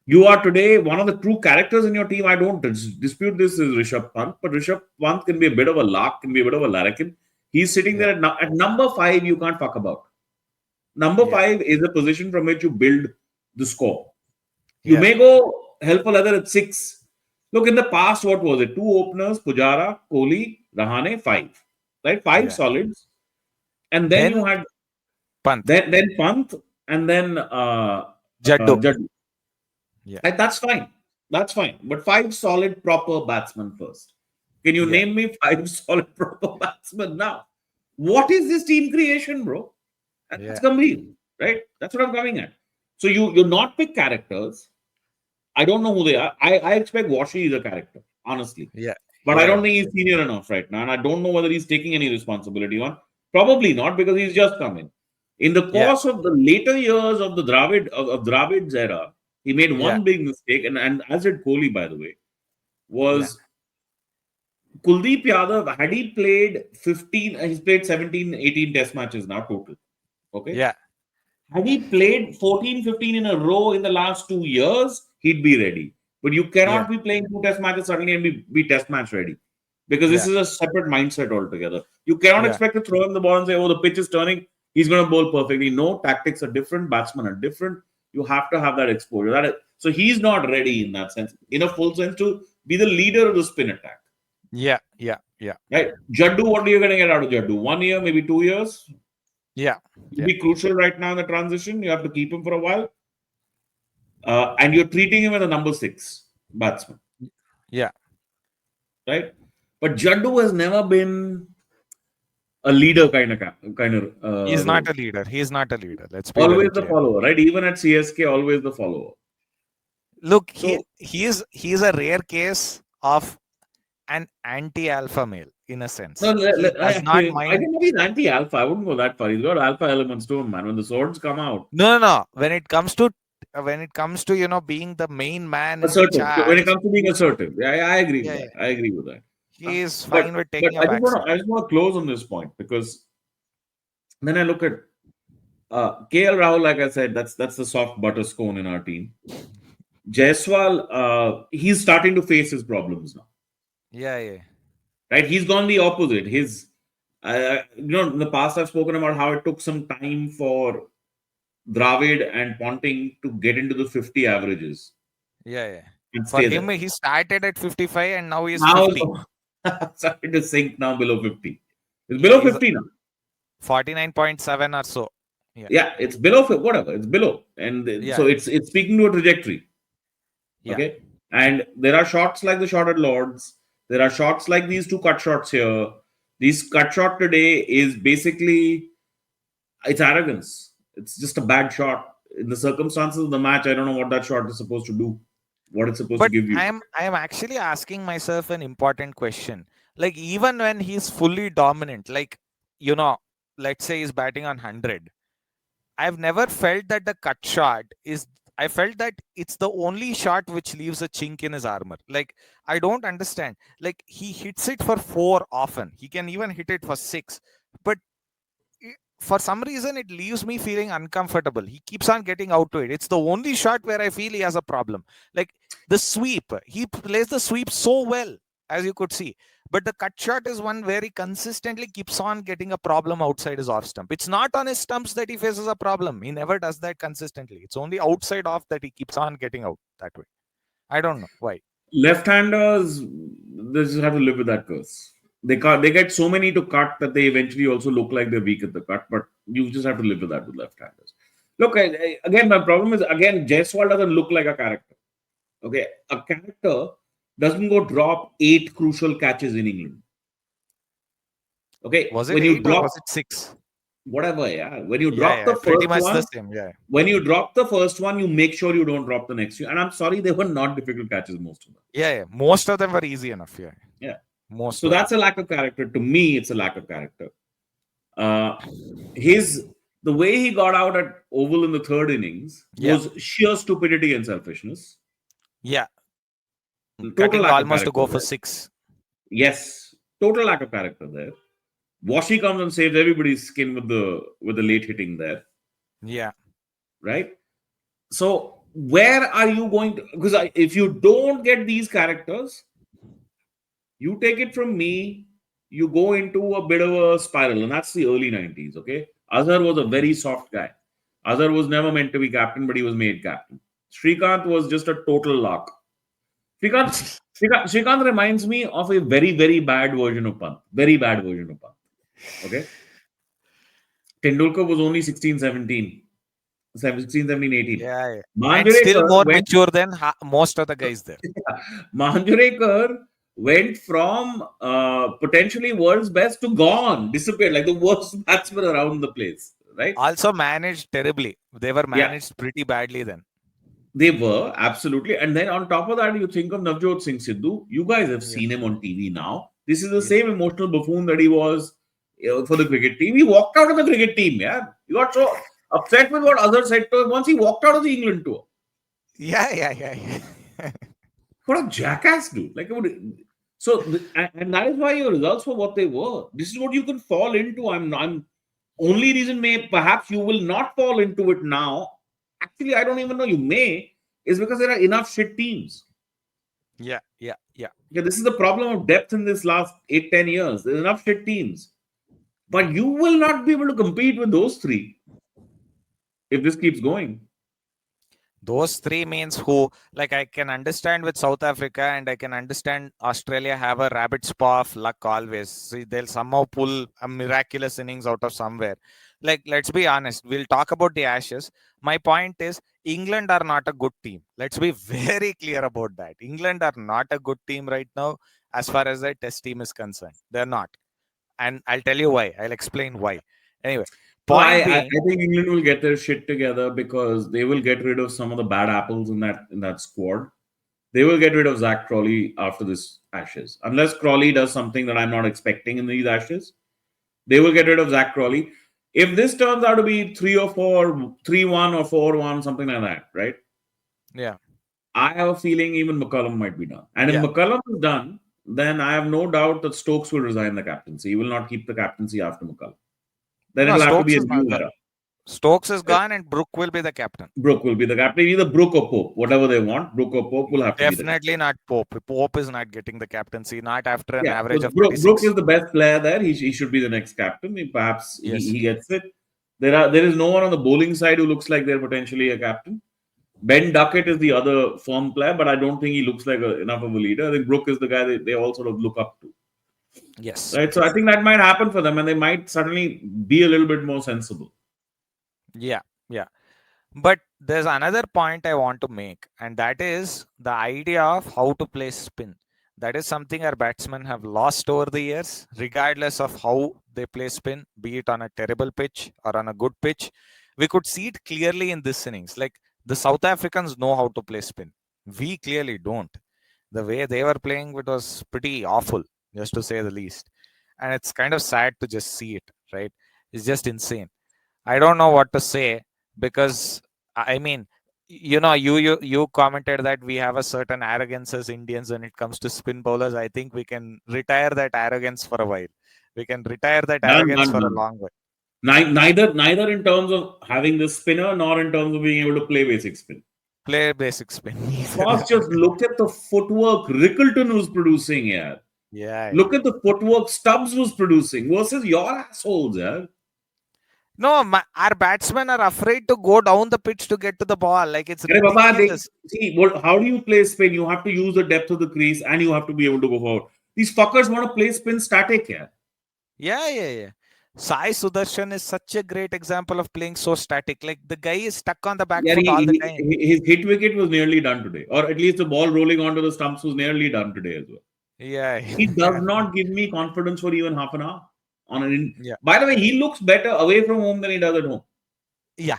You are today one of the true characters in your team. I don't dispute this is Rishabh Pant, but Rishabh Pant can be a bit of a lark, can be a bit of a larrikin. He's sitting Yeah. there at number 5, you can't fuck about. Number Yeah. 5 is a position from which you build the score. You Yeah. may go helpful leather at 6. Look, in the past, what was it? 2 openers, Pujara, Kohli, Rahane, 5. Right? 5 Yeah. solids. And then you Then had Pant. then Pant and then Jaddu. Jaddu. Yeah. Right? That's fine. That's fine. But 5 solid proper batsmen first. Can you Yeah. name me 5 solid proper batsmen now? What is this team creation, bro? That's Yeah. Gambhir, right? That's what I'm coming at. So you not pick characters. I don't know who they are. I expect Washi is a character, honestly. Yeah. But I Yeah. don't Yeah. think he's senior enough right now. And I don't know whether he's taking any responsibility on. Probably not because he's just come in. In the Yeah. course of the later years of the Dravid's era, he made Yeah. one big mistake, and as did Kohli, by the way, Yeah. was Kuldeep Yadav, had he played 15, he's played 17, 18 test matches now total. Okay. Yeah. Had he played 14, 15 in a row in the last 2 years, he'd be ready. But you Yeah. cannot be playing 2 test matches suddenly and be test match ready. Because this Yeah. is a separate mindset altogether. You cannot Yeah. expect to throw him the ball and say, oh, the pitch is turning. He's going to bowl perfectly. No, tactics are different. Batsmen are different. You have to have that exposure. So he's not ready in that sense, in a full sense, to be the leader of the spin attack. Yeah. Yeah. Yeah. Right? Jaddu, what are you going to get out of Jaddu? 1 year, maybe 2 years? Yeah. It'll be crucial right now in the transition. You have to keep him for a while. And you're treating him as a number 6 batsman, Yeah. right? But Jaddu has never been a leader kind of He's role. not a leader. He's not a leader. Let's be Always very the clear. follower, right? Even at CSK, always the follower. Look, So he's a rare case of an anti-alpha male in a sense. no, He does not I mind. think he's anti-alpha. I wouldn't go that far. He's got alpha elements to him, man. When the swords come out, No, no, no. When it comes to being the main man in assertive. When it charge, comes to being assertive, yeah, I agree with yeah, that. yeah, I agree with that. he is But fine with but taking a back seat. I just want to close on this point because then I look at KL Rahul, like I said, that's the soft butter scone in our team. Jaiswal, he's starting to face his problems now, Yeah, yeah, right? He's gone the opposite. In the past I've spoken about how it took some time for Dravid and Ponting to get into the 50 averages Yeah, yeah. and For stay him, there. he started at 55 and now he is Now 50. it's starting to sink now below 50. It's Yeah, below he's 50 now. 49.7 or so. Yeah, Yeah, it's below whatever. It's below, and so yeah, it's speaking to a trajectory. yeah. Okay, and there are shots like the shot at Lords. There are shots like these two cut shots here. This cut shot today is basically it's arrogance. It's just a bad shot in the circumstances of the match. I don't know what that shot is supposed to do, what it's supposed to But give you. I am actually asking myself an important question. Like even when he's fully dominant, like you know, let's say he's batting on 100, I've never felt that the cut shot is. I felt that it's the only shot which leaves a chink in his armor. Like I don't understand. Like he hits it for four often. He can even hit it for six, but for some reason it leaves me feeling uncomfortable. He keeps on getting out to it. It's the only shot where I feel he has a problem. Like the sweep, he plays the sweep so well, as you could see. But the cut shot is one where he consistently keeps on getting a problem outside his off stump. It's not on his stumps that he faces a problem. He never does that consistently. It's only outside off that he keeps on getting out that way. I don't know why. Left-handers, they just have to live with that curse. They get so many to cut that they eventually also look like they're weak at the cut, but you just have to live with that with left-handers. Look, again, my problem is again, Jaiswal doesn't look like a character. Okay, a character doesn't go drop 8 crucial catches in England. Okay, Was it when you eight or drop was it six? whatever, yeah, when you Yeah, drop yeah, the pretty first much the one, same. Yeah, when you drop the first one, you make sure you don't drop the next few. And I'm sorry, they were not difficult catches, most of them. yeah, yeah. Most of them were easy enough. Yeah, Yeah. most So were. that's a lack of character. To me, it's a lack of character. Uh, his the way he got out at Oval in the third innings Yeah, was sheer stupidity and selfishness. yeah. Total Cutting lack of almost to character go for there. six. Yes, total lack of character there. Washi comes and saves everybody's skin with the late hitting there, Yeah, right? So where are you going to? Because if you don't get these characters, you take it from me, you go into a bit of a spiral, and that's the early 90s. Okay, Azhar was a very soft guy. Azhar was never meant to be captain, but he was made captain. Srikanth was just a total lark. Srikanth, Srikanth reminds me of a very, very bad version of Pant. Very bad version of Pant. Okay. Tendulkar was only 16, 17. 16, 17, 18. yeah, yeah. And still Manjurekar more went mature than most of the guys there. Manjurekar went from potentially world's best to gone, disappeared like the worst batsman around the place, right? Also managed terribly. They were Yeah, managed pretty badly then. they were absolutely. And then on top of that, you think of Navjot Singh Sidhu. You guys have Yeah, seen him on TV now. This is the yeah, same emotional buffoon that he was for the cricket team. He walked out of the cricket team. Yeah, he got so upset with what others said to him once he walked out of the England tour. yeah, yeah, yeah. Yeah. What a jackass, dude! Like, and that is why your results were what they were. This is what you can fall into. I'm only reason may perhaps you will not fall into it now. Actually, I don't even know you may is because there are enough shit teams. Yeah, yeah, yeah. Yeah, this is the problem of depth in this last 8, 10 years. There's enough shit teams, but you will not be able to compete with those three if this keeps going. Those three means who, like I can understand with South Africa and I can understand Australia have a rabbit's paw of luck always. See, they'll somehow pull a miraculous innings out of somewhere. Like, let's be honest, we'll talk about the Ashes. My point is, England are not a good team. Let's be very clear about that. England are not a good team right now as far as the test team is concerned. They're not. And I'll tell you why. I'll explain why. Anyway, No, point I being, think England will get their shit together because they will get rid of some of the bad apples in that squad. They will get rid of Zak Crawley after this Ashes. Unless Crawley does something that I'm not expecting in these Ashes, they will get rid of Zak Crawley. If this turns out to be 3 or 4, 3-1 or 4-1, something like that, right? yeah, I have a feeling even McCullum might be done. And if yeah. McCullum is done, then I have no doubt that Stokes will resign the captaincy. He will not keep the captaincy after McCullum. Then No, it'll have to be Stokes a is not new the era. Stokes is gone and Brook will be the captain. Brook will be the captain, either Brook or Pope, whatever they want. Brook or Pope will have to be the captain. Definitely not Pope. Pope is not getting the captaincy, not after an Yeah, average because of Brook 36. is the best player there. He should be the next captain. Perhaps Yes. he gets it. There is no one on the bowling side who looks like they're potentially a captain. Ben Duckett is the other firm player, but I don't think he looks like enough of a leader. I think Brook is the guy they all sort of look up to. Yes. Right. So I think that might happen for them, and they might suddenly be a little bit more sensible. Yeah. Yeah. But there's another point I want to make, and that is the idea of how to play spin. That is something our batsmen have lost over the years, regardless of how they play spin, be it on a terrible pitch or on a good pitch. We could see it clearly in this innings. Like the South Africans know how to play spin. We clearly don't. The way they were playing, it was pretty awful, just to say the least. And it's kind of sad to just see it, right? It's just insane. I don't know what to say because I mean, you commented that we have a certain arrogance as Indians when it comes to spin bowlers. I think we can retire that arrogance for a while. We can retire that Done, arrogance done, for a done. long while. Neither in terms of having the spinner nor in terms of being able to play basic spin. Play basic spin. Boss, just look at the footwork Rickleton was producing here. Yeah. Look at the footwork Stubbs was producing versus your assholes, yeah. No, our batsmen are afraid to go down the pitch to get to the ball. Like it's Baba, ridiculous. how do you play spin? You have to use the depth of the crease and you have to be able to go forward. These fuckers want to play spin static here. Yeah. Sai Sudharsan is such a great example of playing so static. Like the guy is stuck on the back Yeah, foot all the time. his hit wicket was nearly done today, or at least the ball rolling onto the stumps was nearly done today as well. Yeah. He does not give me confidence for even half an hour. Yeah. By the way, he looks better away from home than he does at home. Yeah.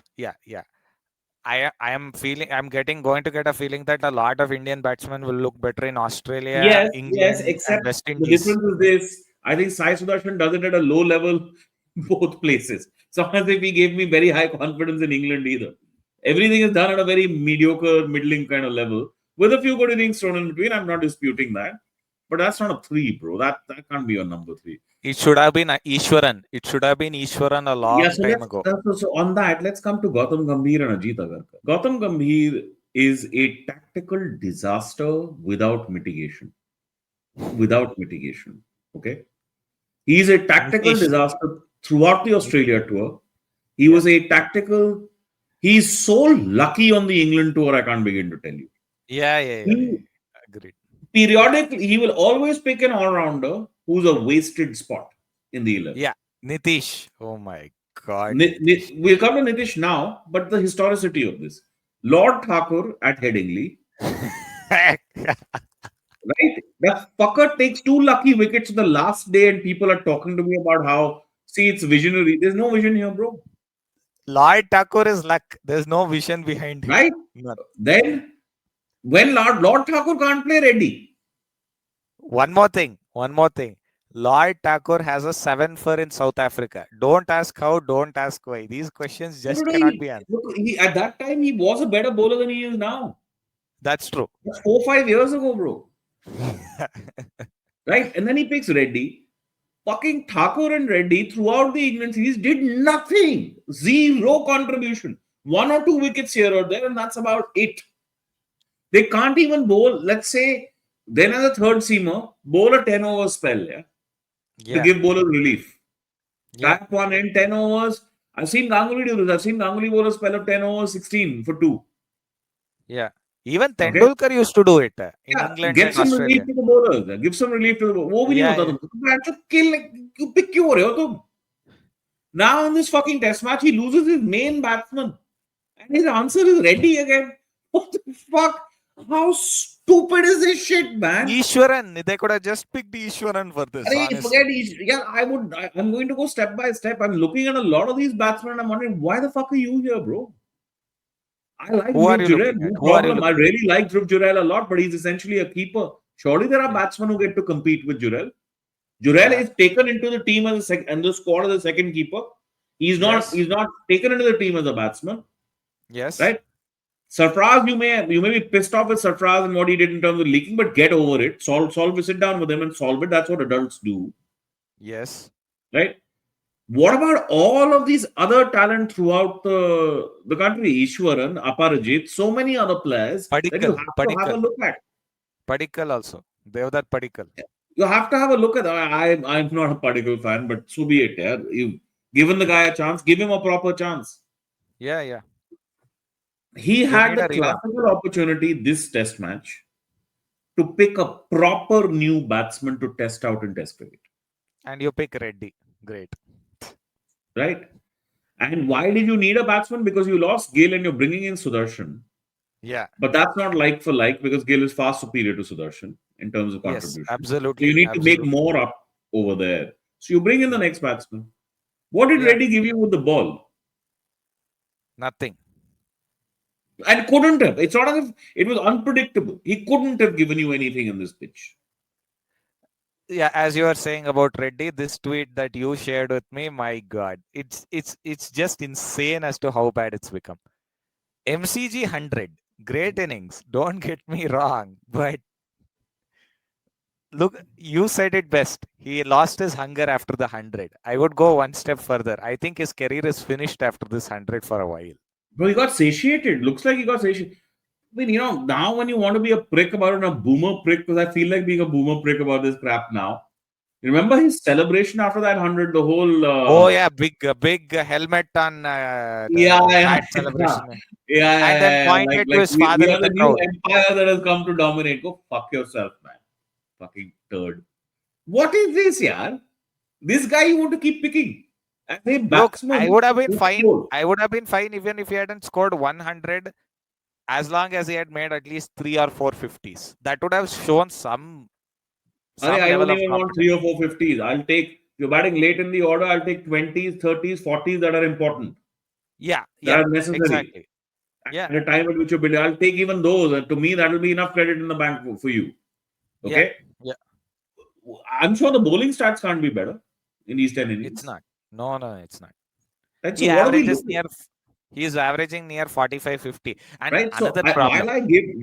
I am going to get a feeling that a lot of Indian batsmen will look better in Australia, Yes, England, and except West the Indies. difference is this. I think Sai Sudharshan does it at a low level both places. So as if he gave me very high confidence in England either. Everything is done at a very mediocre, middling kind of level with a few good innings thrown in between. I'm not disputing that. But that's not a three, bro. That can't be a number three. It should have been Ishwaran. It should have been Ishwaran a Yeah, long so time ago. on that, let's come to Gautam Gambhir and Ajit Agarkar. Gautam Gambhir is a tactical disaster without mitigation. Without mitigation. Okay. He is a tactical Nitish. disaster throughout the Australia tour. He Yeah. was a tactical. He's so lucky on the England tour, I can't begin to tell you. Yeah. Agreed. Periodically, he will always pick an all rounder who's a wasted spot in the 11. Yeah. Nitish. Oh my God. Nitish. We'll come to Nitish now, but the historicity of this. Lord Thakur at Headingley, right? The fucker takes 2 lucky wickets the last day, and people are talking to me about how, see, it's visionary. There's no vision here, bro. Lloyd Thakur is luck. There's no vision behind it. Right? None. Then, when Lord Thakur can't play Reddy. One more thing. Lloyd Thakur has a 7 for in South Africa. Don't ask how, don't ask why. These questions just cannot be answered. At that time, he was a better bowler than he is now. That's true. That's 4-5 years ago, bro. Right? And then he picks Reddy. Fucking Thakur and Reddy throughout the England series did nothing. Zero contribution. 1 or 2 wickets here or there, and that's about it. They can't even bowl, let's say, then as a third seamer, bowl a 10 over spell, to give bowlers relief. Tap one in 10 overs. I've seen Ganguly do this. I've seen Ganguly bowl a spell of 10 overs, 16 for 2. Yeah. Even Tendulkar used to do it in England Give and some Australia. relief to the bowlers. Give some relief to the bowlers. वो भी नहीं होता तुम. Kill, pick क्यों हो रहे हो तुम? Now in this fucking test match, he loses his main batsman. And his answer is Reddy again. What the fuck? How stupid is this shit, man? Ishwaran. They could have just picked Ishwaran for this. I'm going to go step by step. I'm looking at a lot of these batsmen and I'm wondering, why the fuck are you here, bro? I like Dhruv Jurel. No problem. I really like Dhruv Jurel a lot, but he's essentially a keeper. Surely there are batsmen who get to compete with Jurel. Jurel is taken into the team as and the squad as a second keeper. He's not taken into the team as a batsman. Yes. Right? Sarfaraz, you may be pissed off with Sarfaraz and what he did in terms of leaking, but get over it. Solve it. Sit down with him and solve it. That's what adults do. Yes. Right? What about all of these other talent throughout the country? Ishwaran, Aparajit, so many other players that you Padikal, have to have a Padikal, look at. Padikal also. Devdat Padikal. You have to have a look at. I'm not a particular fan, but so be it. Yeah, you given the guy a chance, give him a proper chance. Yeah, yeah. He You had need the a revamp. classical opportunity this Test match to pick a proper new batsman to test out in Test cricket, And you pick Reddy. Great. right? And why did you need a batsman? Because you lost Gill and you're bringing in Sudarshan. Yeah. But that's not like for like because Gill is far superior to Sudarshan in terms of Yes, contribution. So you absolutely. need to make Absolutely. more up over there. So you bring in the Yeah. next batsman. What did Yeah. Reddy give you with the ball? Nothing. And couldn't have. It's not as if it was unpredictable. He couldn't have given you anything in this pitch. Yeah, as you were saying about Reddy, this tweet that you shared with me, my God, it's just insane as to how bad it's become. MCG 100, great innings. Don't get me wrong, but look, you said it best. He lost his hunger after the 100. I would go one step further. I think his career is finished after this 100 for a while. Bro, he got satiated. Looks like he got satiated. I mean, now when you want to be a prick about it, a boomer prick, because I feel like being a boomer prick about this crap now. Remember his celebration after that 100, the whole. Oh yeah, big helmet on Yeah, the yeah, hat yeah. celebration, Yeah, and then yeah, yeah. pointed to Like his we father are in the the new crowd. empire that has come to dominate. Go fuck yourself, man. Fucking turd. What is this, yaar? This guy you want to keep picking. As a Look, I batsman, would have been who's fine. slow. I would have been fine even if he hadn't scored 100, as long as he had made at least 3 or 4 50s. That would have shown some I don't level of even want three competence. or four fifties. I'll take, if you're batting late in the order, I'll take 20s, 30s, 40s that are important, Yeah, that yeah, are necessary. exactly. Yeah, At a time at which you're building, I'll take even those. And to me, that will be enough credit in the bank for you. yeah, Okay? yeah. I'm sure the bowling stats can't be better in these 10 It's innings. not. No, no, it's not. Right? So He what are we averages looking near. He is averaging near 45, 50. And right? So another problem.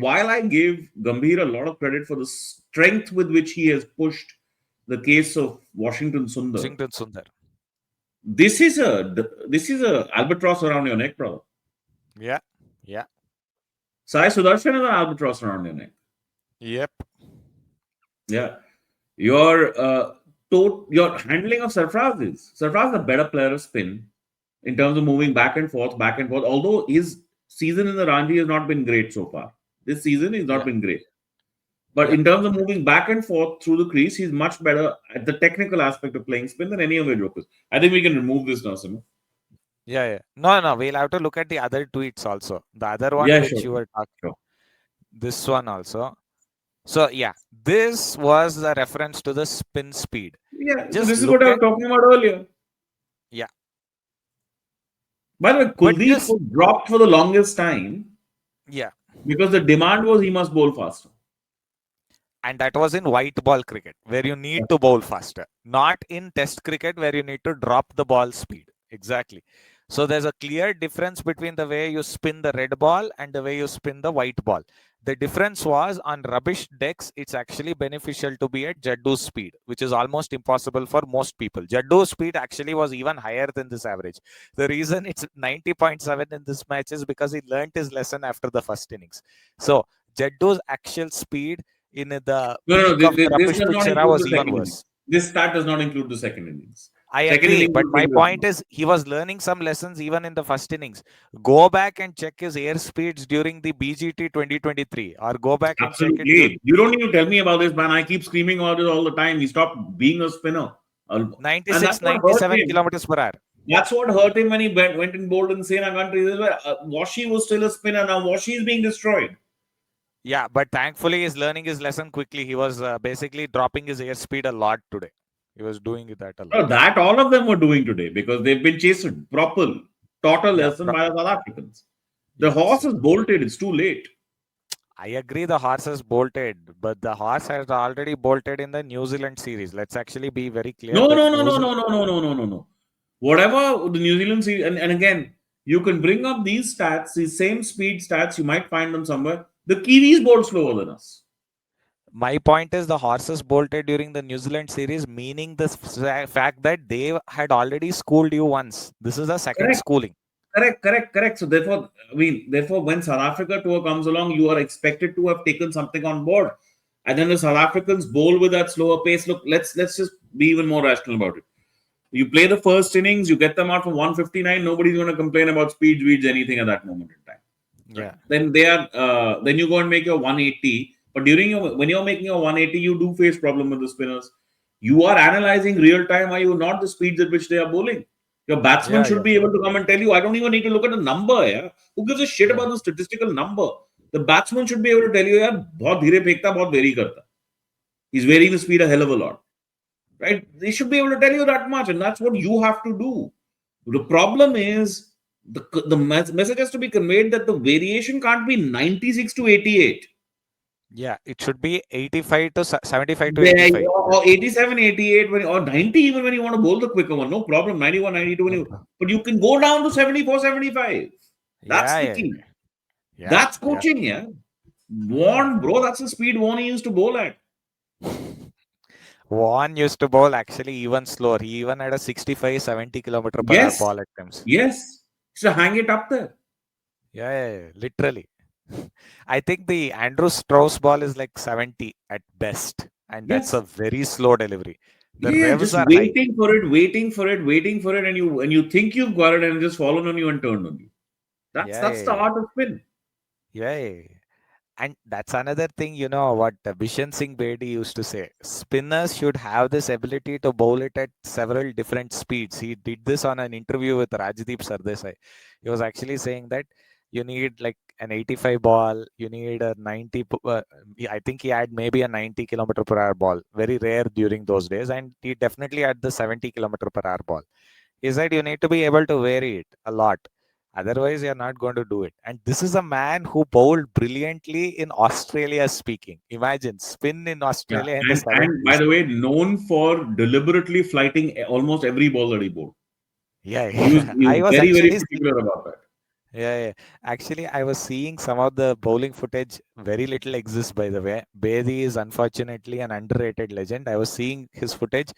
while I give Gambhir a lot of credit for the strength with which he has pushed the case of Washington Sundar, Washington Sundar. this is a albatross around your neck, brother. Yeah, yeah, Sai Sudharsan is an albatross around your neck. yep. Yeah, your handling of Sarfaraz is a better player of spin in terms of moving back and forth, back and forth. Although his season in the Ranji has not been great so far. This season he's not Yeah, been great. But yeah, in terms of moving back and forth through the crease, he's much better at the technical aspect of playing spin than any of the jokers. I think we can remove this now, Simon. yeah, yeah. No, no, we'll have to look at the other tweets also. The other one Yeah, which sure, you were talking, sure. this one also. So, yeah, this was the reference to the spin speed. Yeah, so Just this is what look I at, was talking about earlier. yeah, By the way, but Kuldeep just, was dropped for the longest time yeah. because the demand was he must bowl faster. And that was in white ball cricket, where you need to bowl faster, not in test cricket, where you need to drop the ball speed. Exactly. So there's a clear difference between the way you spin the red ball and the way you spin the white ball. The difference was on rubbish decks, it's actually beneficial to be at Jaddu's speed, which is almost impossible for most people. Jaddu's speed actually was even higher than this average. The reason it's 90.7 in this match is because he learnt his lesson after the first innings. So Jaddu's actual speed in the No, no, no. peak of the This rubbish does pitch not era include was the even second innings. worse. This stat does not include the second innings. I Second agree, innings but will my take this point one. is he was learning some lessons even in the first innings. Go back and check his air speeds during the BGT 2023, or go back and check it during Absolutely. You don't need to tell me about this, man. I keep screaming about it all the time. He stopped being a spinner. And that's 96, what hurt 97 him. kilometers per hour. That's what hurt him when he went in bold in Sena country. This is where Washi was still a spinner. Now Washi is being destroyed. Yeah, but thankfully he's learning his lesson quickly. He was basically dropping his airspeed a lot today. He was doing that a lot. No, that all of them were doing today because they've been chased proper, taught a Yeah, lesson by the South Africans. The horse yes. is bolted. It's too late. I agree the horse has bolted, but the horse has already bolted in the New Zealand series. Let's actually be very clear. No, The no, no, New no, Zealand, no, no, no, no, no, no, no. Whatever the New Zealand series, and again, you can bring up these stats, these same speed stats, you might find them somewhere. The Kiwis bowl slower than us. My point is the horses bolted during the New Zealand series, meaning the fact that they had already schooled you once. This is a second Correct. schooling. Correct. So therefore, I mean, therefore, when South Africa tour comes along, you are expected to have taken something on board, and then the South Africans bowl with that slower pace. Look, let's just be even more rational about it. You play the first innings, you get them out for 159. Nobody's going to complain about speed, weeds, anything at that moment in time. Right? Yeah. Then they are. Then you go and make your 180. But during your when you're making your 180, you do face problem with the spinners. You are analyzing real time. Are you not the speeds at which they are bowling? Your batsman Yeah, should yeah, be able to come and tell you. I don't even need to look at the number. Yeah, who gives a shit yeah, about the statistical number? The batsman should be able to tell you. Yeah, बहुत धीरे फेंकता, बहुत very करता. He's varying the speed a hell of a lot. Right? They should be able to tell you that much, and that's what you have to do. The problem is the message has to be conveyed that the variation can't be 96 to 88. yeah. It should be 85 to 75 to There, 85. or 87, 88, or 90 even when you want to bowl the quicker one. No problem. 91, 92 when No you. problem. But you can go down to 74, 75. That's Yeah, the yeah, key. yeah, That's yeah. coaching, yeah. Hmm. Warren, bro, that's the speed Warren used to bowl at. Vaughan used to bowl actually even slower. He even had a 65, 70 km per hour Yes, ball at times. yes. So hang it up there. Yeah, yeah, yeah, literally. I think the Andrew Strauss ball is like 70 at best, and that's a Yes. very slow delivery. The Yeah, revs just are high. waiting for it, and you think you've got it, and it's just fallen on you and turned on you. Yeah, That's yeah, the yeah, art of spin. yeah, yeah, yeah. And that's another thing, what Bishan Singh Bedi used to say. Spinners should have this ability to bowl it at several different speeds. He did this on an interview with Rajdeep Sardesai. He was actually saying that you need like an 85 ball, you need a 90. I think he had maybe a 90 km per hour ball. Very rare during those days. And he definitely had the 70 km per hour ball. He said you need to be able to vary it a lot. Otherwise, you're not going to do it. And this is a man who bowled brilliantly in Australia speaking. Imagine spin in Yeah, Australia in the and by 70s. the way, known for deliberately flighting almost every ball that he bowled. Yeah, yeah. He I was was very actually seeing, particular about that. yeah, yeah. Actually, I was seeing some of the bowling footage. Very little exists, by the way. Bedi is unfortunately an underrated legend. I was seeing his footage.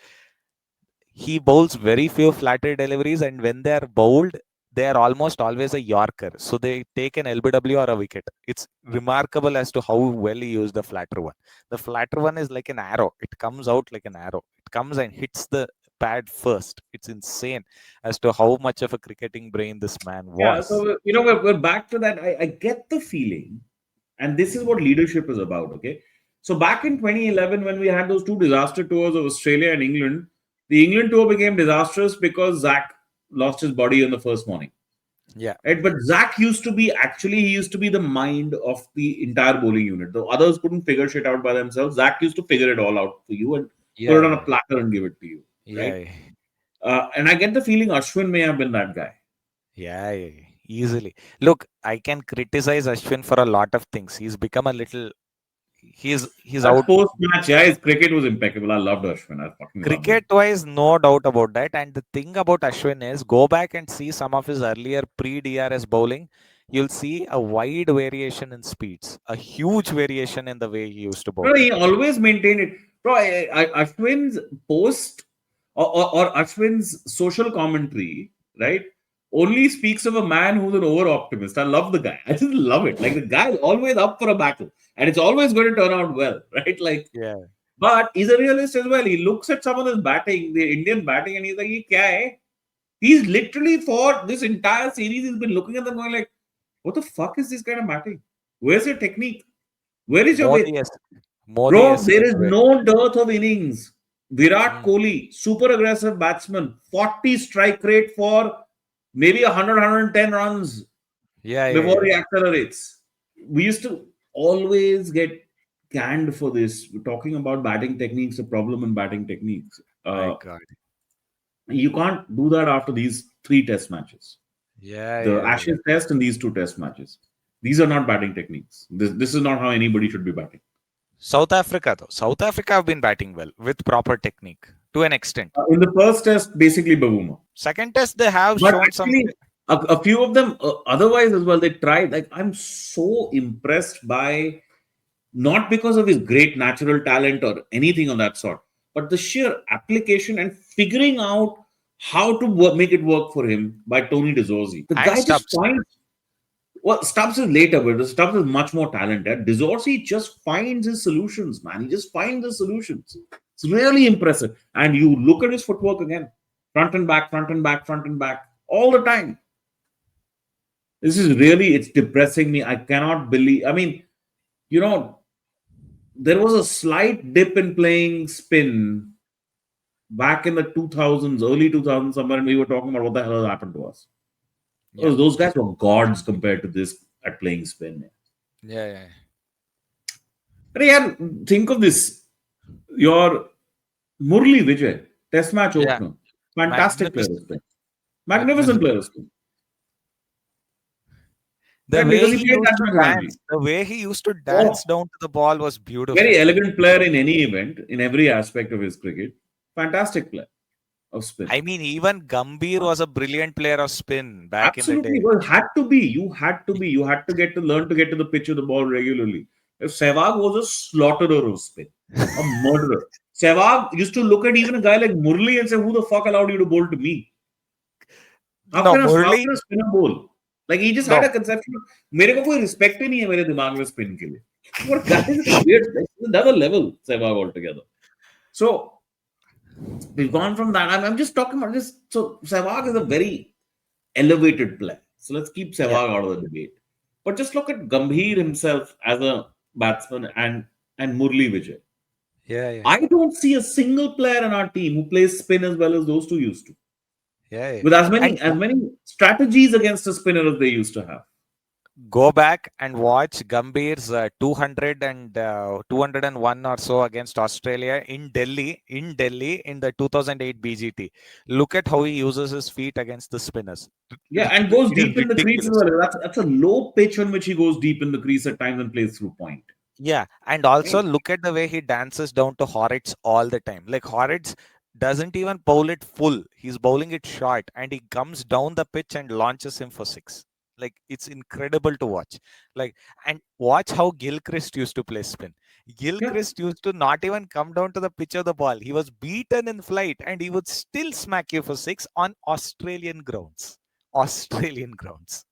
He bowls very few flatter deliveries, and when they are bowled, they are almost always a Yorker. So they take an LBW or a wicket. It's remarkable as to how well he used the flatter one. The flatter one is like an arrow. It comes out like an arrow. It comes and hits the pad first. It's insane as to how much of a cricketing brain this man Yeah, was. so we're back to that. I get the feeling, and this is what leadership is about. Okay, so back in 2011, when we had those two disaster tours of Australia and England, the England tour became disastrous because Zach lost his body on the first morning. Yeah, Right, but Zach he used to be the mind of the entire bowling unit. The others couldn't figure shit out by themselves. Zach used to figure it all out for you and put yeah, it on a yeah, platter and give it to you. Right. yeah, And I get the feeling Ashwin may have been that guy. yeah, yeah, yeah. Easily. Look, I can criticize Ashwin for a lot of things. He's become a little. He's That out. post match, yeah, his cricket was impeccable. I loved Ashwin. I fucking loved him. Cricket wise, no doubt about that. And the thing about Ashwin is go back and see some of his earlier pre DRS bowling. You'll see a wide variation in speeds, a huge variation in the way he used to bowl. No, he always maintained it. Bro, Ashwin's post or Ashwin's social commentary, right, only speaks of a man who's an over optimist. I love the guy. I just love it. Like the guy is always up for a battle, and it's always going to turn out well, right? Like, Yeah, but he's a realist as well. He looks at some of this batting, the Indian batting, and he's like, "Ye kya hai?" He's literally for this entire series, he's been looking at them going like, "What the fuck is this kind of batting? Where's your technique? Where is your way?" Modi esque, Modi Bro, esque there in is a way. no dearth of innings. Virat Mm. Kohli, super aggressive batsman, 40 strike rate for maybe 100, 110 runs Yeah, yeah, before yeah. he accelerates. We used to always get canned for this. We're talking about batting techniques, the problem in batting techniques. My God. You can't do that after these three test matches. Yeah, The yeah, yeah. Ashes test and these two test matches. These are not batting techniques. This is not how anybody should be batting. South Africa, though. South Africa have been batting well with proper technique to an extent. In the first test, basically Bavuma. Second test, they have But shown some. actually, a few of them otherwise as well, they tried. Like, I'm so impressed by not because of his great natural talent or anything of that sort, but the sheer application and figuring out how to make it work for him by Tony DeZorzi. The And guy just Stubbs. finds, well, Stubbs is later, but the Stubbs is much more talented. DeZorzi just finds his solutions, man. He just finds his solutions. It's really impressive. And you look at his footwork again, front and back, front and back, front and back, all the time. This is really, it's depressing me. I cannot believe, I mean, you know, there was a slight dip in playing spin back in the 2000s, early 2000s, somewhere, and we were talking about what the hell has happened to us. Yeah. Because those guys were gods compared to this at playing spin. Yeah. But yeah, think of this. Your Murli Vijay, test match Yeah. opener. Fantastic player of Magnificent. spin. Magnificent Magnificent. player of spin. The Right, way because he he played used that to much dance, randomly. the way he used to Oh, dance down to the ball was beautiful. very elegant player in any event, in every aspect of his cricket. Fantastic player of spin. I mean, even Gambhir was a brilliant player of spin back in the Absolutely. day. Well, had to be. You had to be. You had to get to learn to get to the pitch of the ball regularly. If Sehwag was a slaughterer of spin, a murderer. Sehwag used to look at even a guy like Murli and say, "Who the fuck allowed you to bowl to me? No, How Murli, can a spinner bowl?" Like he just had no. a conception of मेरे को कोई respect ही नहीं है मेरे दिमाग में spin के लिए. What guy is weird. It's another level Sehwag altogether. So we've gone from that. I'm just talking about this. So Sehwag is a very elevated player. So let's keep Yeah, Sehwag out of the debate. But just look at Gambhir himself as a batsman and Murli Vijay. yeah. I don't see a single player in our team who plays spin as well as those two used to. Yeah. With as And many strategies against a spinner as they used to have. go back and watch Gambhir's 200 and 201 or so against Australia in Delhi in the 2008 BGT. Look at how he uses his feet against the spinners. Yeah, and goes It is deep in the crease as ridiculous. well. That's a low pitch on which he goes deep in the crease at times and plays through point. Yeah, and also Right? look at the way he dances down to Horrocks all the time. Like Horrocks doesn't even bowl it full. He's bowling it short and he comes down the pitch and launches him for six. Like it's incredible to watch. Like and watch how Gilchrist used to play spin. Yeah. Gilchrist used to not even come down to the pitch of the ball. He was beaten in flight and he would still smack you for six on Australian grounds. Australian grounds.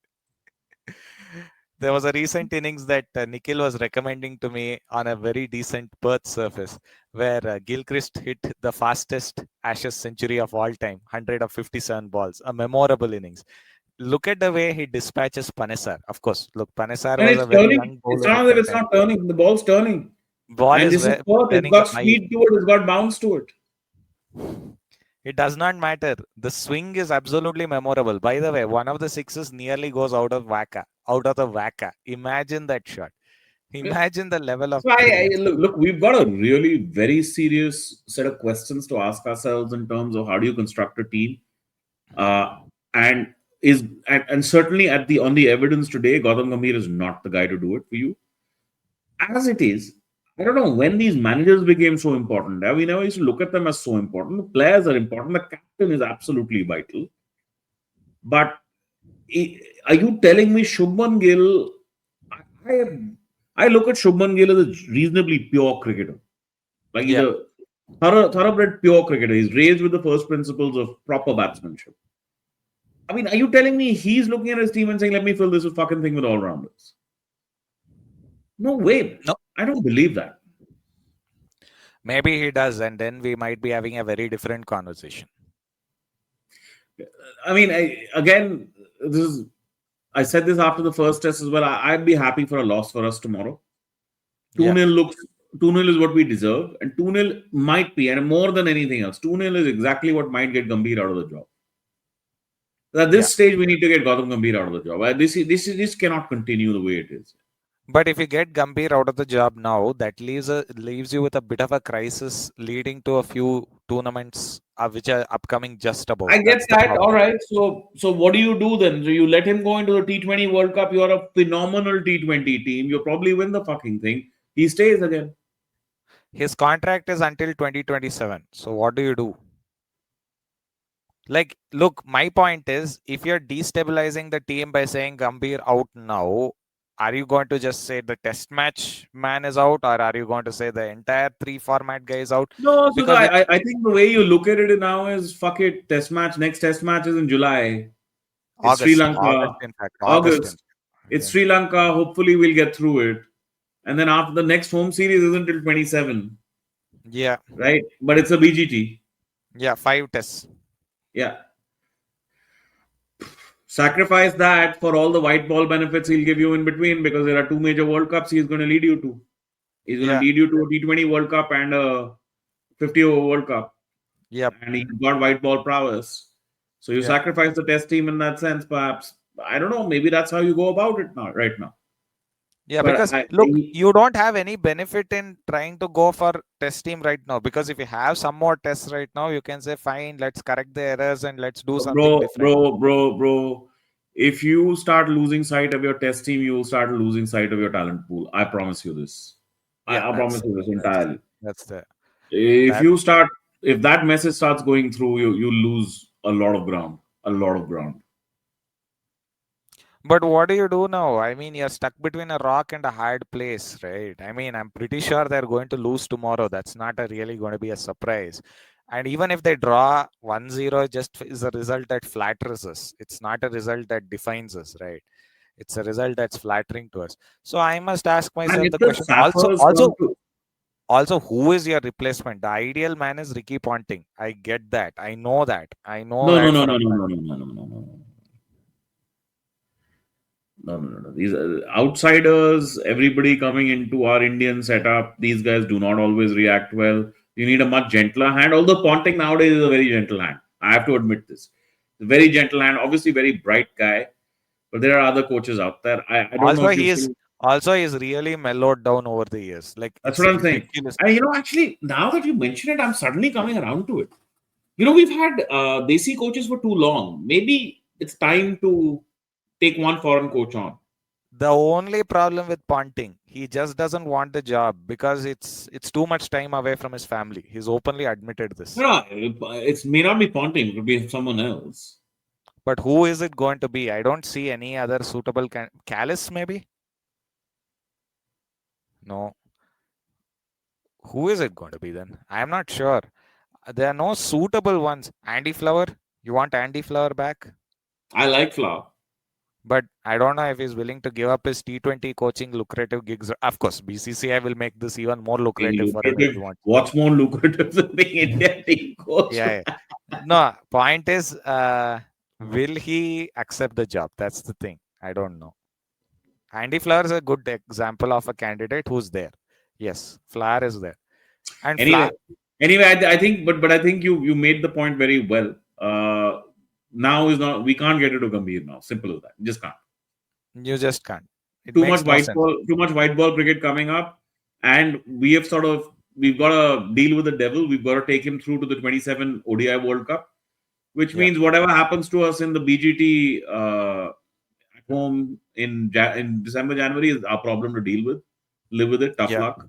There was a recent innings that Nikhil was recommending to me on a very decent Perth surface, where Gilchrist hit the fastest Ashes century of all time, 157 balls, a memorable innings. Look at the way he dispatches Panesar. Of course, look, Panesar And was a it's very turning. young It's bowler not at as if that it's time. not turning. The ball's turning. Ball And is this is Perth. It's turning a got mile. speed to it. It's got bounce to it. It does not matter. The swing is absolutely memorable. By the way, one of the sixes nearly goes out of the waka. Imagine that shot. Imagine the level of So I brilliance. look, we've got a really very serious set of questions to ask ourselves in terms of how do you construct a team, uh, and and certainly at the on the evidence today, Gautam Gambhir is not the guy to do it for you. As it is, I don't know when these managers became so important. We never used to look at them as so important. The players are important. The captain is absolutely vital. But are you telling me Shubman Gill? I, I look at Shubman Gill as a reasonably pure cricketer. Like he's Yeah. a thoroughbred pure cricketer. He's raised with the first principles of proper batsmanship. I mean, are you telling me he's looking at his team and saying, "Let me fill this fucking thing with all rounders"? No way. No, I don't believe that. maybe he does, and then we might be having a very different conversation. I mean, again, this is. I said this after the first test as well. I'd be happy for a loss for us tomorrow. 2 Yeah. nil looks 2-0 is what we deserve, and 2-0 might be, and more than anything else, 2-0 is exactly what might get Gambhir out of the job. At Yeah. this stage, we need to get Gautam Gambhir out of the job. This cannot continue the way it is. But if you get Gambhir out of the job now, that leaves you with a bit of a crisis, leading to a few tournaments which are upcoming just about. I get That's the that. All problem. right. So what do you do then? So you let him go into the T20 World Cup. You're a phenomenal T20 team. You probably win the fucking thing. He stays again. His contract is until 2027. So what do you do? Like, look, my point is, if you're destabilizing the team by saying Gambhir out now, are you going to just say the test match man is out, or are you going to say the entire three format guy is out? No, so Because it's I think the way you look at it now is fuck it. Test match. Next test match is in July. It's Sri August Lanka. in fact, August in August. fact. It's Yeah. Sri Lanka. Hopefully, we'll get through it. And then after the next home series isn't till 27, Yeah, right? But it's a BGT. yeah, 5 tests. Yeah. Sacrifice that for all the white ball benefits he'll give you in between because there are two major World Cups he's going to lead you to. He's going to Yeah, lead you to a T20 World Cup and a 50 over World Cup. yep, And he's got white ball prowess. So you yeah. sacrifice the test team in that sense, perhaps. I don't know. Maybe that's how you go about it now, right now. Yeah, But because look, you don't have any benefit in trying to go for test team right now. Because if you have some more tests right now, you can say, fine, let's correct the errors and let's do something different. bro. If you start losing sight of your test team, you will start losing sight of your talent pool. I promise you this. Yeah, I promise you this that's entirely. that's the If that. you start, if that message starts going through, you lose a lot of ground. A lot of ground. But what do you do now? I mean, you're stuck between a rock and a hard place, right? I mean, I'm pretty sure they're going to lose tomorrow. That's not really going to be a surprise. And even if they draw 1-0, just is a result that flatters us. It's not a result that defines us, right? It's a result that's flattering to us. So I must ask And myself if the the question. Also, Sappers also, come to also, who is your replacement? The ideal man is Ricky Ponting. I get that. I know that. I know no, no, that no, for a no, no, fact. no, no, no, no, no, no. No, no, no, no. These outsiders, everybody coming into our Indian setup, these guys do not always react well. You need a much gentler hand. Although Ponting nowadays is a very gentle hand. I have to admit this. Very gentle hand, obviously very bright guy. But there are other coaches out there. I don't know Also, if you've seen. he is really mellowed down over the years. Like That's it's what I'm saying. ridiculous. And actually, now that you mention it, I'm suddenly coming around to it. We've had Desi coaches for too long. Maybe it's time to take one foreign coach on. The only problem with Ponting, he just doesn't want the job because it's too much time away from his family. He's openly admitted this. No, it may not be Ponting. It could be someone else. But who is it going to be? I don't see any other suitable Callis maybe? No. Who is it going to be then? I'm not sure. There are no suitable ones. Andy Flower? You want Andy Flower back? I like Flower. But I don't know if he's willing to give up his T20 coaching lucrative gigs. Of course, BCCI will make this even more lucrative for him if he wants. What's more lucrative than being Indian team coach? Yeah, yeah. No, point is, will he accept the job? That's the thing. I don't know. Andy Flower is a good example of a candidate who's there. Yes, Flower is there. And Anyway, Flower, I think, but I think you made the point very well. Now is not we can't get rid of Gambhir now. Simple as that. Just can't. you just can't. It makes no sense. Too much white ball cricket coming up, and we've got to deal with the devil. We've got to take him through to the 27 ODI World Cup, which Yeah, means whatever happens to us in the BGT at home in December January is our problem to deal with. Live with it. Tough yeah. luck.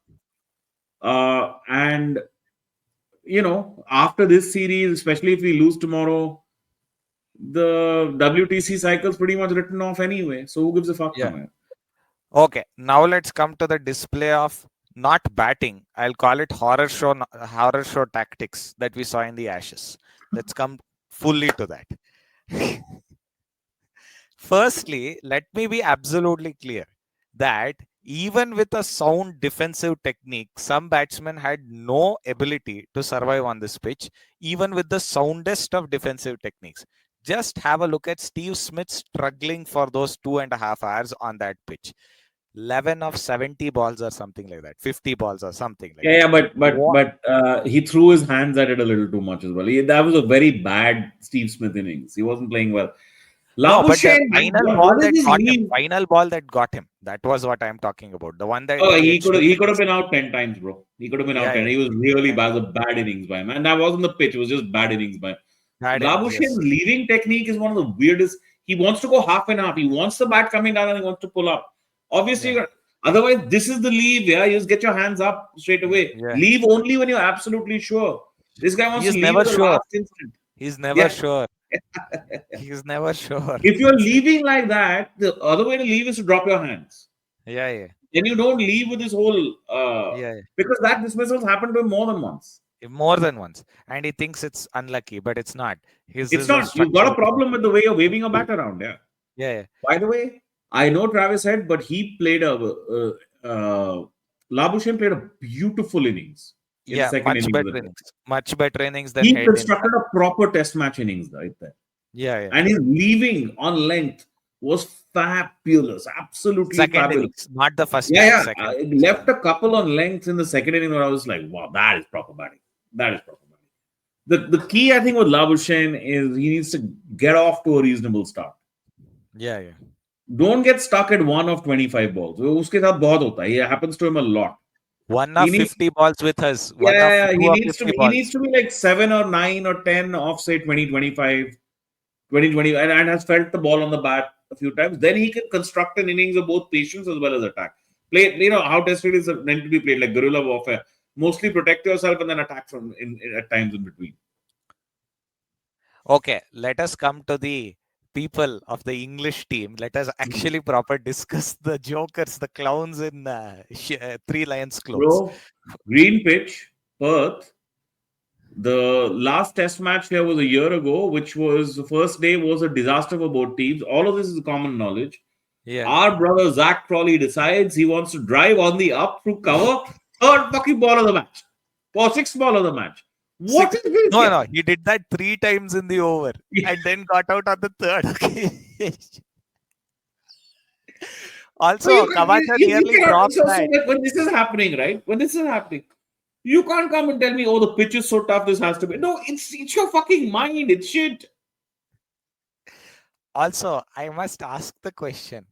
And after this series, especially if we lose tomorrow, the WTC cycle's pretty much written off anyway. So who gives a fuck Yeah. now? Okay, now let's come to the display of not batting. I'll call it horror show tactics that we saw in the Ashes. Let's come fully to that. Firstly, let me be absolutely clear that even with a sound defensive technique, some batsmen had no ability to survive on this pitch, even with the soundest of defensive techniques. Just have a look at Steve Smith struggling for those 2.5 hours on that pitch. 11 of 70 balls or something like that, 50 balls or something like Yeah, that. yeah, but What? he threw his hands at it a little too much as well. That was a very bad Steve Smith innings. He wasn't playing well. No, but the Labuschagne, man, final ball what is that his got him, leave? that was what I'm talking about. The one that Oh, he he edged could to have the he could have crease. been out 10 times, bro. He could have been out Yeah, 10. yeah, He was really yeah. bad. It was a bad innings by him. And that wasn't the pitch, it was just bad innings by him. Bad innings, Labuschagne's yes. leaving technique is one of the weirdest. He wants to go half and half. He wants the bat coming down and he wants to pull up. Obviously, Yeah, otherwise, this is the leave. Yeah, you just get your hands up straight away. yeah. Leave only when you're absolutely sure. This guy He wants to is leave never at the sure. last instant. He's never Yeah. sure. He's never sure. If you're leaving like that, the other way to leave is to drop your hands. Yeah, yeah, Then you don't leave with this whole yeah. because that dismissals happened to him more than once. More than once, and he thinks it's unlucky, but it's not. His It's is a not. You've got a structural flaw. problem with the way you're waving your bat around. Yeah. Yeah, yeah, By the way, I know Travis Head, but he played a Labuschagne played a beautiful innings in the yeah. second innings of the test. Much better innings than He Head in constructed that. a proper test match innings right there. Yeah, yeah. And his leaving on length was fabulous, absolutely Second fabulous. innings, not the first Yeah, innings. yeah. Second I innings. left a couple on length in the second inning where I was like, wow, that is proper batting. That is proper batting. The key, I think, with Labuschagne is he needs to get off to a reasonable start. Yeah, yeah. Don't get stuck at 1 of 25 balls. उसके साथ बहुत होता है. It happens to him a lot. One He of needs, 50 balls with us. One of yeah, two of 50 he needs balls. to be like 7 or 9 or 10 off, say 20, 25, 20, and has felt the ball on the bat a few times. Then he can construct an innings of both patience as well as attack. Play, how test cricket is meant to be played, like guerrilla warfare. Mostly protect yourself and then attack from at times in between. Okay, let us come to the people of the English team. Let us actually proper discuss the jokers, the clowns in Three Lions clothes. Bro, green pitch, Perth. The last test match here was a year ago, which was the first day was a disaster for both teams. All of this is common knowledge. Yeah. Our brother Zak Crawley decides he wants to drive on the up through cover, third fucking ball of the match, or sixth ball of the match. What is this? No, Yeah. no, he did that 3 times in the over and then got out on the third. Okay. So you Also, can't, Khawaja you nearly cannot. dropped So that. when this is happening, right? When this is happening, you can't come and tell me, oh, the pitch is so tough. This has to be. No, it's your fucking mind. It's shit. Also, I must ask the question.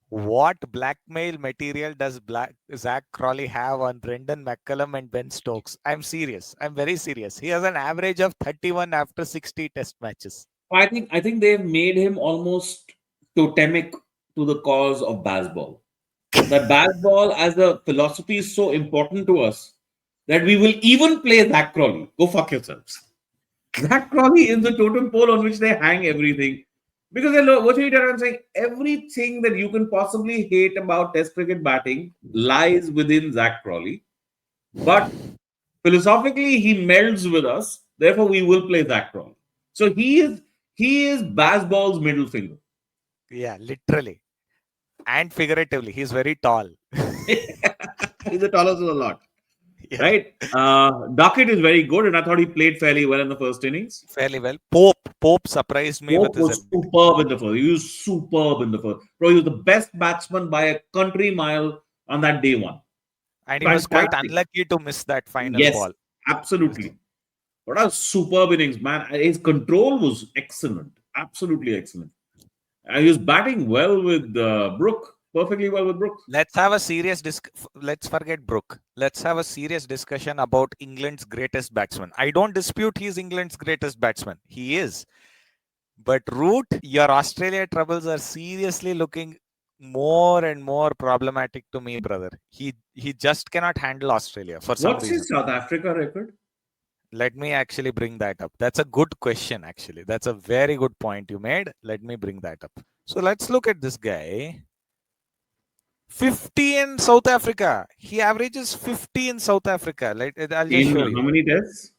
What blackmail material does Zak Crawley have on Brendan McCullum and Ben Stokes? I'm serious. I'm very serious. He has an average of 31 after 60 test matches. I think they've made him almost totemic to the cause of baseball. That baseball as a philosophy is so important to us that we will even play Zak Crawley. Go fuck yourselves. Zak Crawley is the totem pole on which they hang everything. Because what I'm saying, everything that you can possibly hate about Test cricket batting lies within Zak Crawley. But philosophically, he melds with us. Therefore, we will play Zak Crawley. So he is baseball's middle finger. Yeah, literally. And figuratively, he's very tall. He's the tallest of the lot. Yeah. Right? Duckett is very good, and I thought he played fairly well in the first innings. Fairly well. Pope surprised me with Pope his was superb in the first. He was superb in the first. Bro, he was the best batsman by a country mile on that day one. and he was quite Fantastic. unlucky to miss that final Yes, ball. absolutely. What a superb innings, man. His control was excellent. Absolutely excellent. And he was batting well with Brook. Perfectly well with Brook. Let's have a serious let's forget Brook. Let's have a serious discussion about England's greatest batsman. I don't dispute he's England's greatest batsman. He is. But Root, your Australia troubles are seriously looking more and more problematic to me, brother. He just cannot handle Australia for some What's reason. his South Africa record? Let me actually bring that up. That's a good question, actually. That's a very good point you made. Let me bring that up. So let's look at this guy. 50 in South Africa. He averages 50 in South Africa. I'll just In show how you. many tests?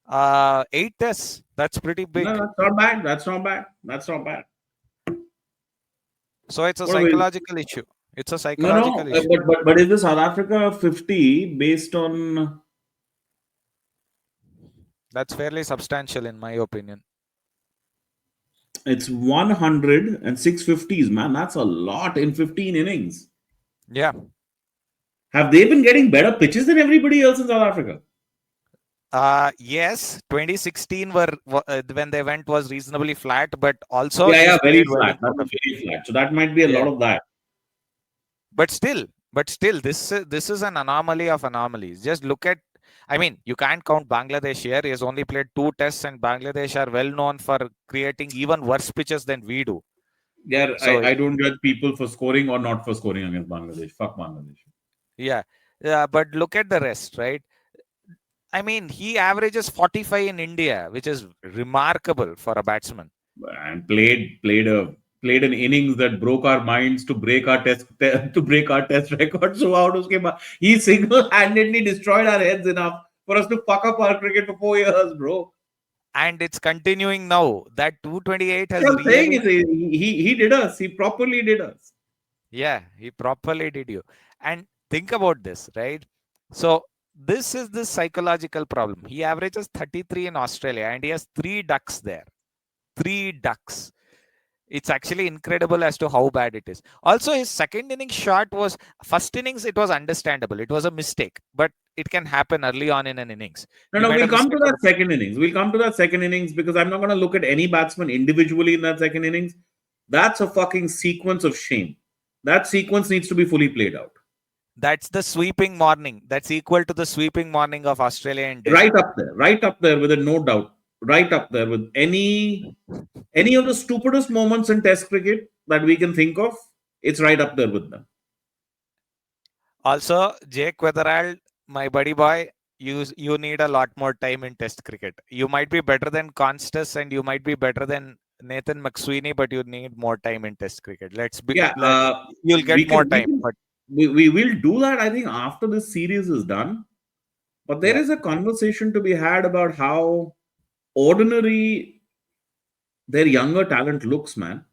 8 tests. That's pretty big. No, that's not bad. That's not bad. That's not bad. So it's a What are we- psychological issue. It's a No, psychological issue. but is the South Africa 50 based on? That's fairly substantial in my opinion. It's 100 and 650s, man. That's a lot in 15 innings. Yeah. Have they been getting better pitches than everybody else in South Africa? Yes, 2016 when they went was reasonably flat, but also Yeah, he's very played well flat. in That South was Africa. very flat. So that might be a lot of that. But still, this is an anomaly of anomalies. Just look at, I mean, you can't count Bangladesh here. He has only played 2 tests, and Bangladesh are well known for creating even worse pitches than we do. Yeah, So I don't judge people for scoring or not for scoring against Bangladesh. Fuck Bangladesh. yeah, but look at the rest, right? I mean, he averages 45 in India, which is remarkable for a batsman. And played a played an innings that broke our minds to break our to break our test record. So out uske he single-handedly destroyed our heads enough for us to fuck up our cricket for 4 years, bro. And it's continuing now. That 228 What has I'm saying really, is he did us. He properly did us. yeah, he properly did you. And think about this, right? So this is the psychological problem. He averages 33 in Australia and he has 3 ducks there. 3 ducks. It's actually incredible as to how bad it is. Also, his second innings shot was, first innings, it was understandable. It was a mistake, but it can happen early on in an innings. No, He no, made a we'll come to mistake on that the, second innings. We'll come to that second innings because I'm not going to look at any batsman individually in that second innings. That's a fucking sequence of shame. That sequence needs to be fully played out. that's the sweeping morning. That's equal to the sweeping morning of Australia and Delhi. Right up there with a no doubt. Right up there with any of the stupidest moments in Test cricket that we can think of. It's right up there with them. Also, Jake Weatherald, my buddy boy, you need a lot more time in Test cricket. You might be better than Constas and you might be better than Nathan McSweeney, but you need more time in Test cricket. Yeah, You'll get we more can time, but we will do that. I think after this series is done. But there yeah, is a conversation to be had about how ordinary their younger talent looks, man.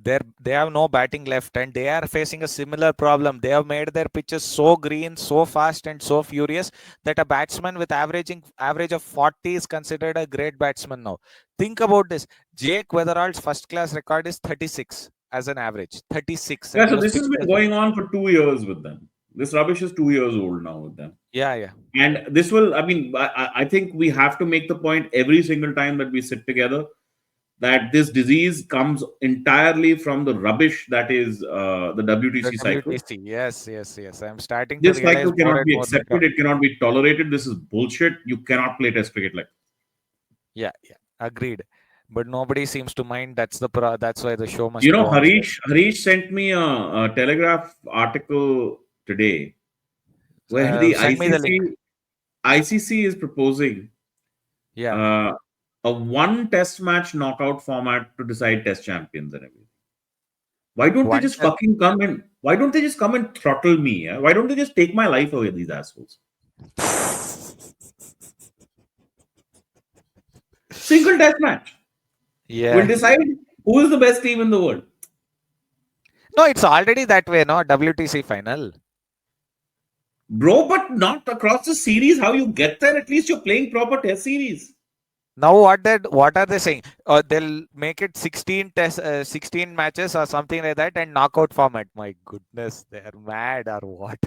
they have no batting left and they are facing a similar problem. They have made their pitches so green, so fast, and so furious that a batsman with average of 40 is considered a great batsman now. Think about this. Jake Weatherall's first class record is 36 as an average. 36, Yeah, and he so was this has picked been as a, going on for 2 years with them. This rubbish is 2 years old now with them. yeah, yeah. And this will, I mean, I think we have to make the point every single time that we sit together that this disease comes entirely from the rubbish that is the The WTC cycle. WTC. Yes, yes, yes. I'm starting to This realize cycle more cannot and be more that. accepted. It cannot be tolerated. This is bullshit. You cannot play Test cricket like. Yeah, yeah. Agreed. But nobody seems to mind. That's why the show You must know, go on. Harish sent me a Telegraph article today where the Send me the link. ICC is proposing Yeah. uh, a one Test match knockout format to decide Test champions and everything. Why don't they One just fucking come and why don't they just come and throttle me? Yeah? Why don't they just take my life away, these assholes? Single Test match will Yeah. decide who is the best team in the world. No, it's already that way, no? WTC final. Bro, but not across the series. How you get there? At least you're playing proper Test series. Now what are they saying? They'll make it 16 matches or something like that and knockout format. My goodness, they're mad or what?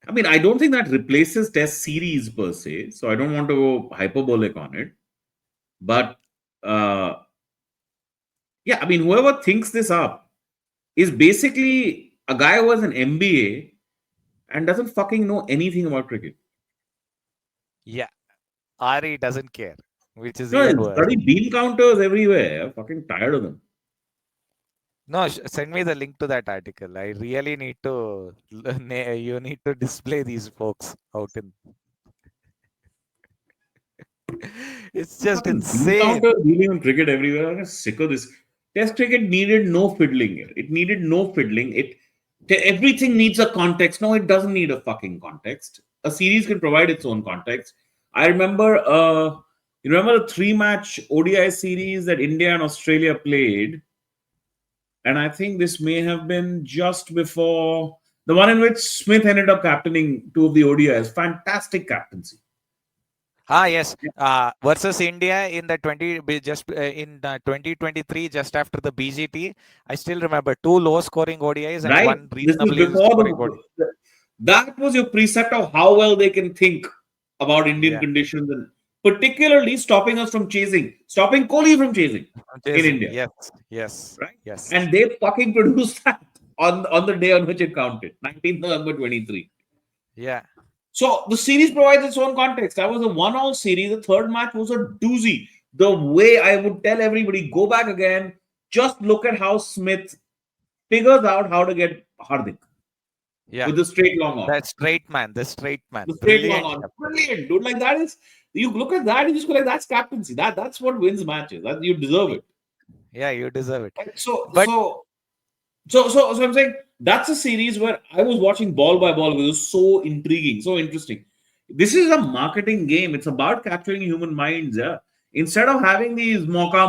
I mean, I don't think that replaces Test series per se. So I don't want to go hyperbolic on it. But uh, yeah, I mean, whoever thinks this up is basically a guy who has an MBA and doesn't fucking know anything about cricket. Yeah. Ari doesn't care, which is No, even it's worse. bloody bean counters everywhere. I'm fucking tired of them. No, send me the link to that article. I really need to. You need to display these folks out in. It's just Fucking bean insane. counters dealing on cricket everywhere. I'm just sick of this. Test cricket needed no fiddling here. It needed no fiddling. Everything needs a context. No, it doesn't need a fucking context. A series can provide its own context. I remember, you remember the 3-match ODI series that India and Australia played, and I think this may have been just before the one in which Smith ended up captaining 2 of the ODIs. Fantastic captaincy. Yes. Versus India in the 2023, just after the BGT. I still remember 2 low-scoring ODIs and Right? one This was reasonably before scoring ODI. that was your precept of how well they can think about Indian Yeah, conditions and particularly stopping us from chasing, stopping Kohli from chasing I'm in chasing. India. Yes, yes, Right? yes. And they fucking produced that on the day on which it counted, 19th November 23. Yeah, So the series provides its own context. That was a one-all series. The third match was a doozy. The way I would tell everybody, go back again, just look at how Smith figures out how to get Hardik yeah. with the straight long on. The straight man. The straight long Brilliant. on. Brilliant, dude. Like that is, you look at that and you just go like, that's captaincy. That's what wins matches. That you deserve it. Yeah, you deserve it. So, But so so I'm saying that's a series where I was watching ball by ball because it was so intriguing, so interesting. This is a marketing game. It's about capturing human minds. Yeah. Instead of having these mocha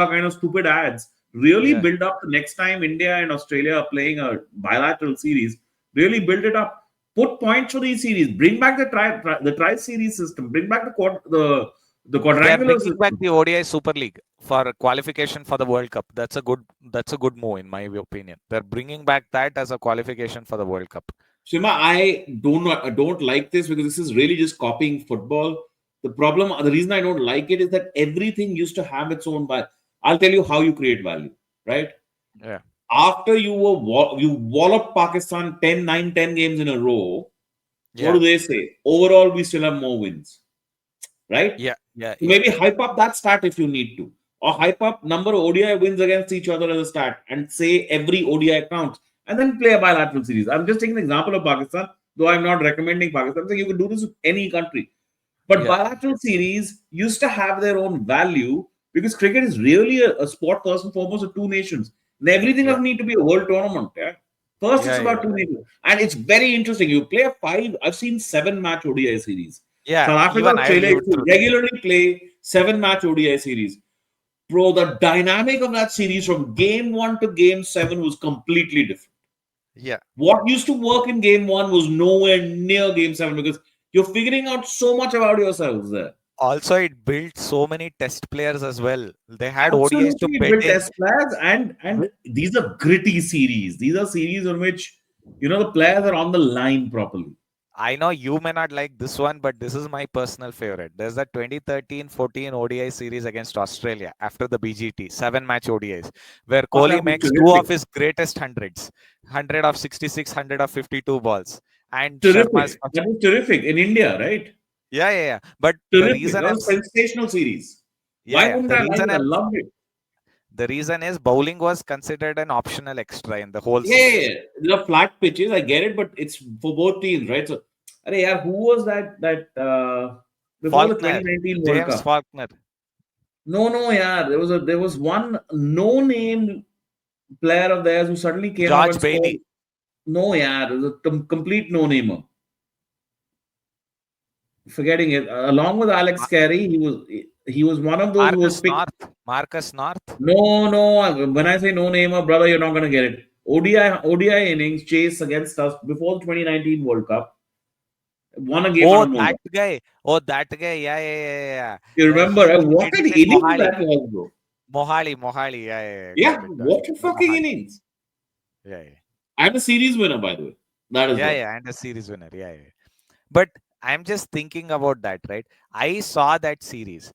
kind of stupid ads, really yeah, build up the next time India and Australia are playing a bilateral series. Really build it up. Put points for these series. Bring back the tri series system. Bring back the they are quadrangular bringing back system. the ODI Super League for qualification for the World Cup. That's a good move in my opinion. They're bringing back that as a qualification for the World Cup. Shima, I don't like this because this is really just copying football. The reason I don't like it is that everything used to have its own value. I'll tell you how you create value, right? Yeah, After you wallop Pakistan 10 games in a row, what yeah, do they say? Overall, we still have more wins, right? yeah, yeah, So yeah, maybe hype up that stat if you need to, or hype up number of ODI wins against each other as a stat, and say every ODI counts, and then play a bilateral series. I'm just taking an example of Pakistan, though I'm not recommending Pakistan. I'm saying you could do this with any country. But yeah, bilateral series used to have their own value because cricket is really a sport first and foremost of two nations. And everything yeah, doesn't need to be a world tournament. Yeah? First, it's yeah, yeah, about two nations. And it's very interesting. You play a five, I've seen 7 match ODI series. yeah. South Africa, Even I have Australia lived used to through that. regularly play 7 match ODI series. Bro, the dynamic of that series from game one to game seven was completely different. Yeah. What used to work in game one was nowhere near game seven because you're figuring out so much about yourselves there. Also, it built so many test players as well. They had ODIs to Absolutely, it bet built in. test players, and these are gritty series. These are series on which the players are on the line properly. I know you may not like this one, but this is my personal favorite. There's the 2013-14 ODI series against Australia after the BGT, 7 match ODIs, where Oh, that Kohli was makes two of terrific, his greatest hundreds, 100 of 66, 100 of 52 balls. And Sharma's terrific. That was terrific in India, right? yeah, yeah, yeah. But the Terrific. reason That was is, a sensational series. yeah, Why yeah. wouldn't I like it? I loved it. The reason is bowling was considered an optional extra in the whole Yeah, yeah, series. yeah. There are flat pitches. I get it, but it's for both teams, right? So, yeah, who was that before the Faulkner, 2019 World James Cup? Faulkner, No, no, yeah. There was one no-name player of theirs who suddenly came up George and scored. Bailey. No, yeah, it was a complete no-namer. Forgetting it. Along with Alex Ma- Carey, he was one of those who was Marcus picked. North. Marcus North. No, no. When I say no-namer, brother, you're not gonna get it. ODI innings chase against us before the 2019 World Cup. Won a game out Oh, of that nowhere. guy. Oh, that guy. Yeah, yeah, yeah, yeah. You Yeah, remember he what did an it in innings Mohali. that was, bro? Mohali. Yeah, yeah, yeah. Yeah, Got it. Got it. what a The fucking Mohali. innings! Yeah, yeah. I'm a series winner, by the way. That as Yeah, well. yeah. And a series winner. Yeah, yeah. But I'm just thinking about that, right? I saw that series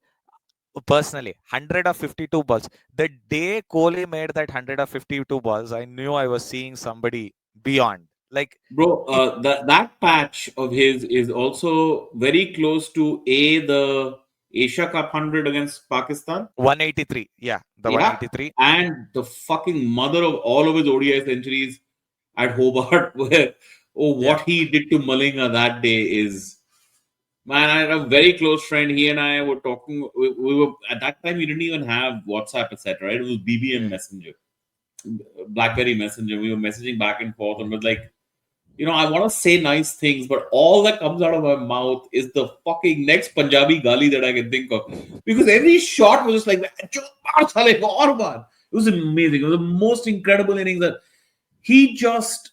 personally, 100 of 52 balls. The day Kohli made that 100 of 52 balls, I knew I was seeing somebody beyond. Like Bro, it that patch of his is also very close to the Asia Cup 100 against Pakistan. 183. Yeah, the Yeah, 183. and the fucking mother of all of his ODI centuries at Hobart, where Yeah. what he did to Malinga that day is, man. I had a very close friend. He and I were talking. We were at that time. We didn't even have WhatsApp, etc. Right? It was BBM Yeah. Messenger, BlackBerry Messenger. We were messaging back and forth, and was like, I want to say nice things, but all that comes out of my mouth is the fucking next Punjabi gali that I can think of. Because every shot was just like, "Chal, maar sale, aur maar." It was amazing. It was the most incredible innings that he just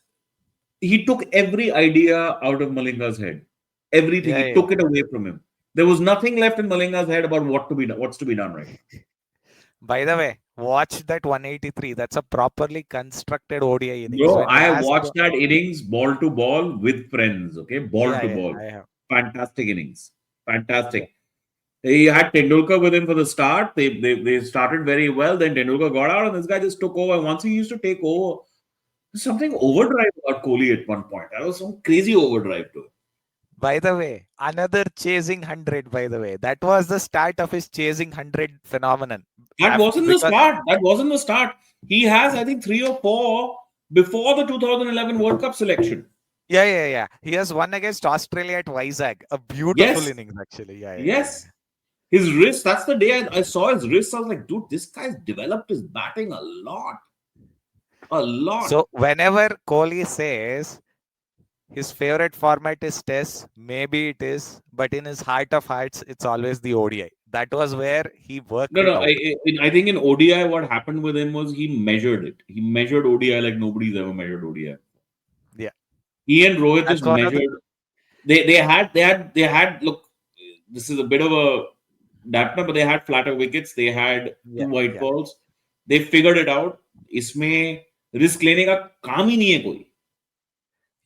he took every idea out of Malinga's head. Everything. Yeah, He yeah. took it away from him. There was nothing left in Malinga's head about what's to be done right. By the way, watch that 183. That's a properly constructed ODI innings. Bro, When he I has watched that innings ball to ball with friends. Okay, ball yeah, to yeah, ball. I have. Fantastic innings. Yeah. Fantastic. He had Tendulkar with him for the start. They started very well. Then Tendulkar got out, and this guy just took over. Once he used to take over, something overdrive about Kohli at one point. That was some crazy overdrive to it. By the way, another chasing 100, by the way. That was the start of his chasing 100 phenomenon. That wasn't the Because start. That wasn't the start. He has, I think, 3 or 4 before the 2011 World Cup selection. yeah, yeah, yeah. He has won against Australia at Vizag. A beautiful Yes, innings, actually. Yeah, yeah, yeah. yes. His wrist, that's the day I saw his wrist. I was like, dude, this guy's developed his batting a lot. A lot. So whenever Kohli says his favorite format is Test, maybe it is, but in his heart of hearts, it's always the ODI. That was where he worked No, it no. out. I think in ODI, what happened with him was he measured it. He measured ODI like nobody's ever measured ODI. Yeah, He and Rohit just that's one of the. measured. They had. Look, this is a bit of a dampener, but they had flatter wickets. They had Yeah, two white yeah, balls. They figured it out. इसमें risk लेने का काम ही नहीं है कोई.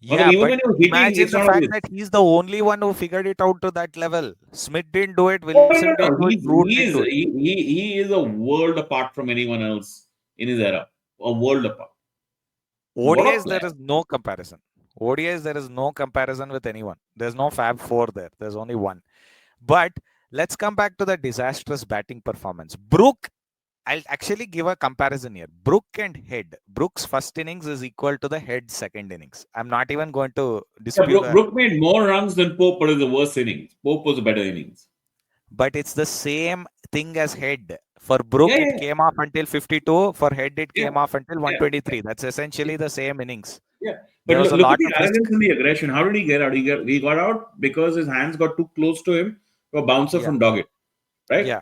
मतलब yeah. even But when you're hitting, imagine it's the not fact obvious. that he's the only one who figured it out to that level. Smith didn't do it. Oh, no, Williamson no, didn't no. do it. Root didn't do it. He is a world apart from anyone else in his era. A world apart. What a ODIs, player. there is no comparison. ODIs, there is no comparison with anyone. There's no Fab Four there. There's only one. But let's come back to the disastrous batting performance. Brook, I'll actually give a comparison here. Brook and Head. Brook's first innings is equal to the Head second innings. I'm not even going to Yeah, dispute that. Brook made more runs than Pope, but it was the worst innings. Pope was a better innings. But it's the same thing as Head. For Brook, Yeah, it yeah, came off until 52. For Head, it yeah, came off until yeah, 123. That's essentially the same innings. yeah. But There was a look at lot the of arrogance risk. and the aggression. How did he get out? He got out because his hands got too close to him to a bouncer Yeah, from Doggett, right? yeah,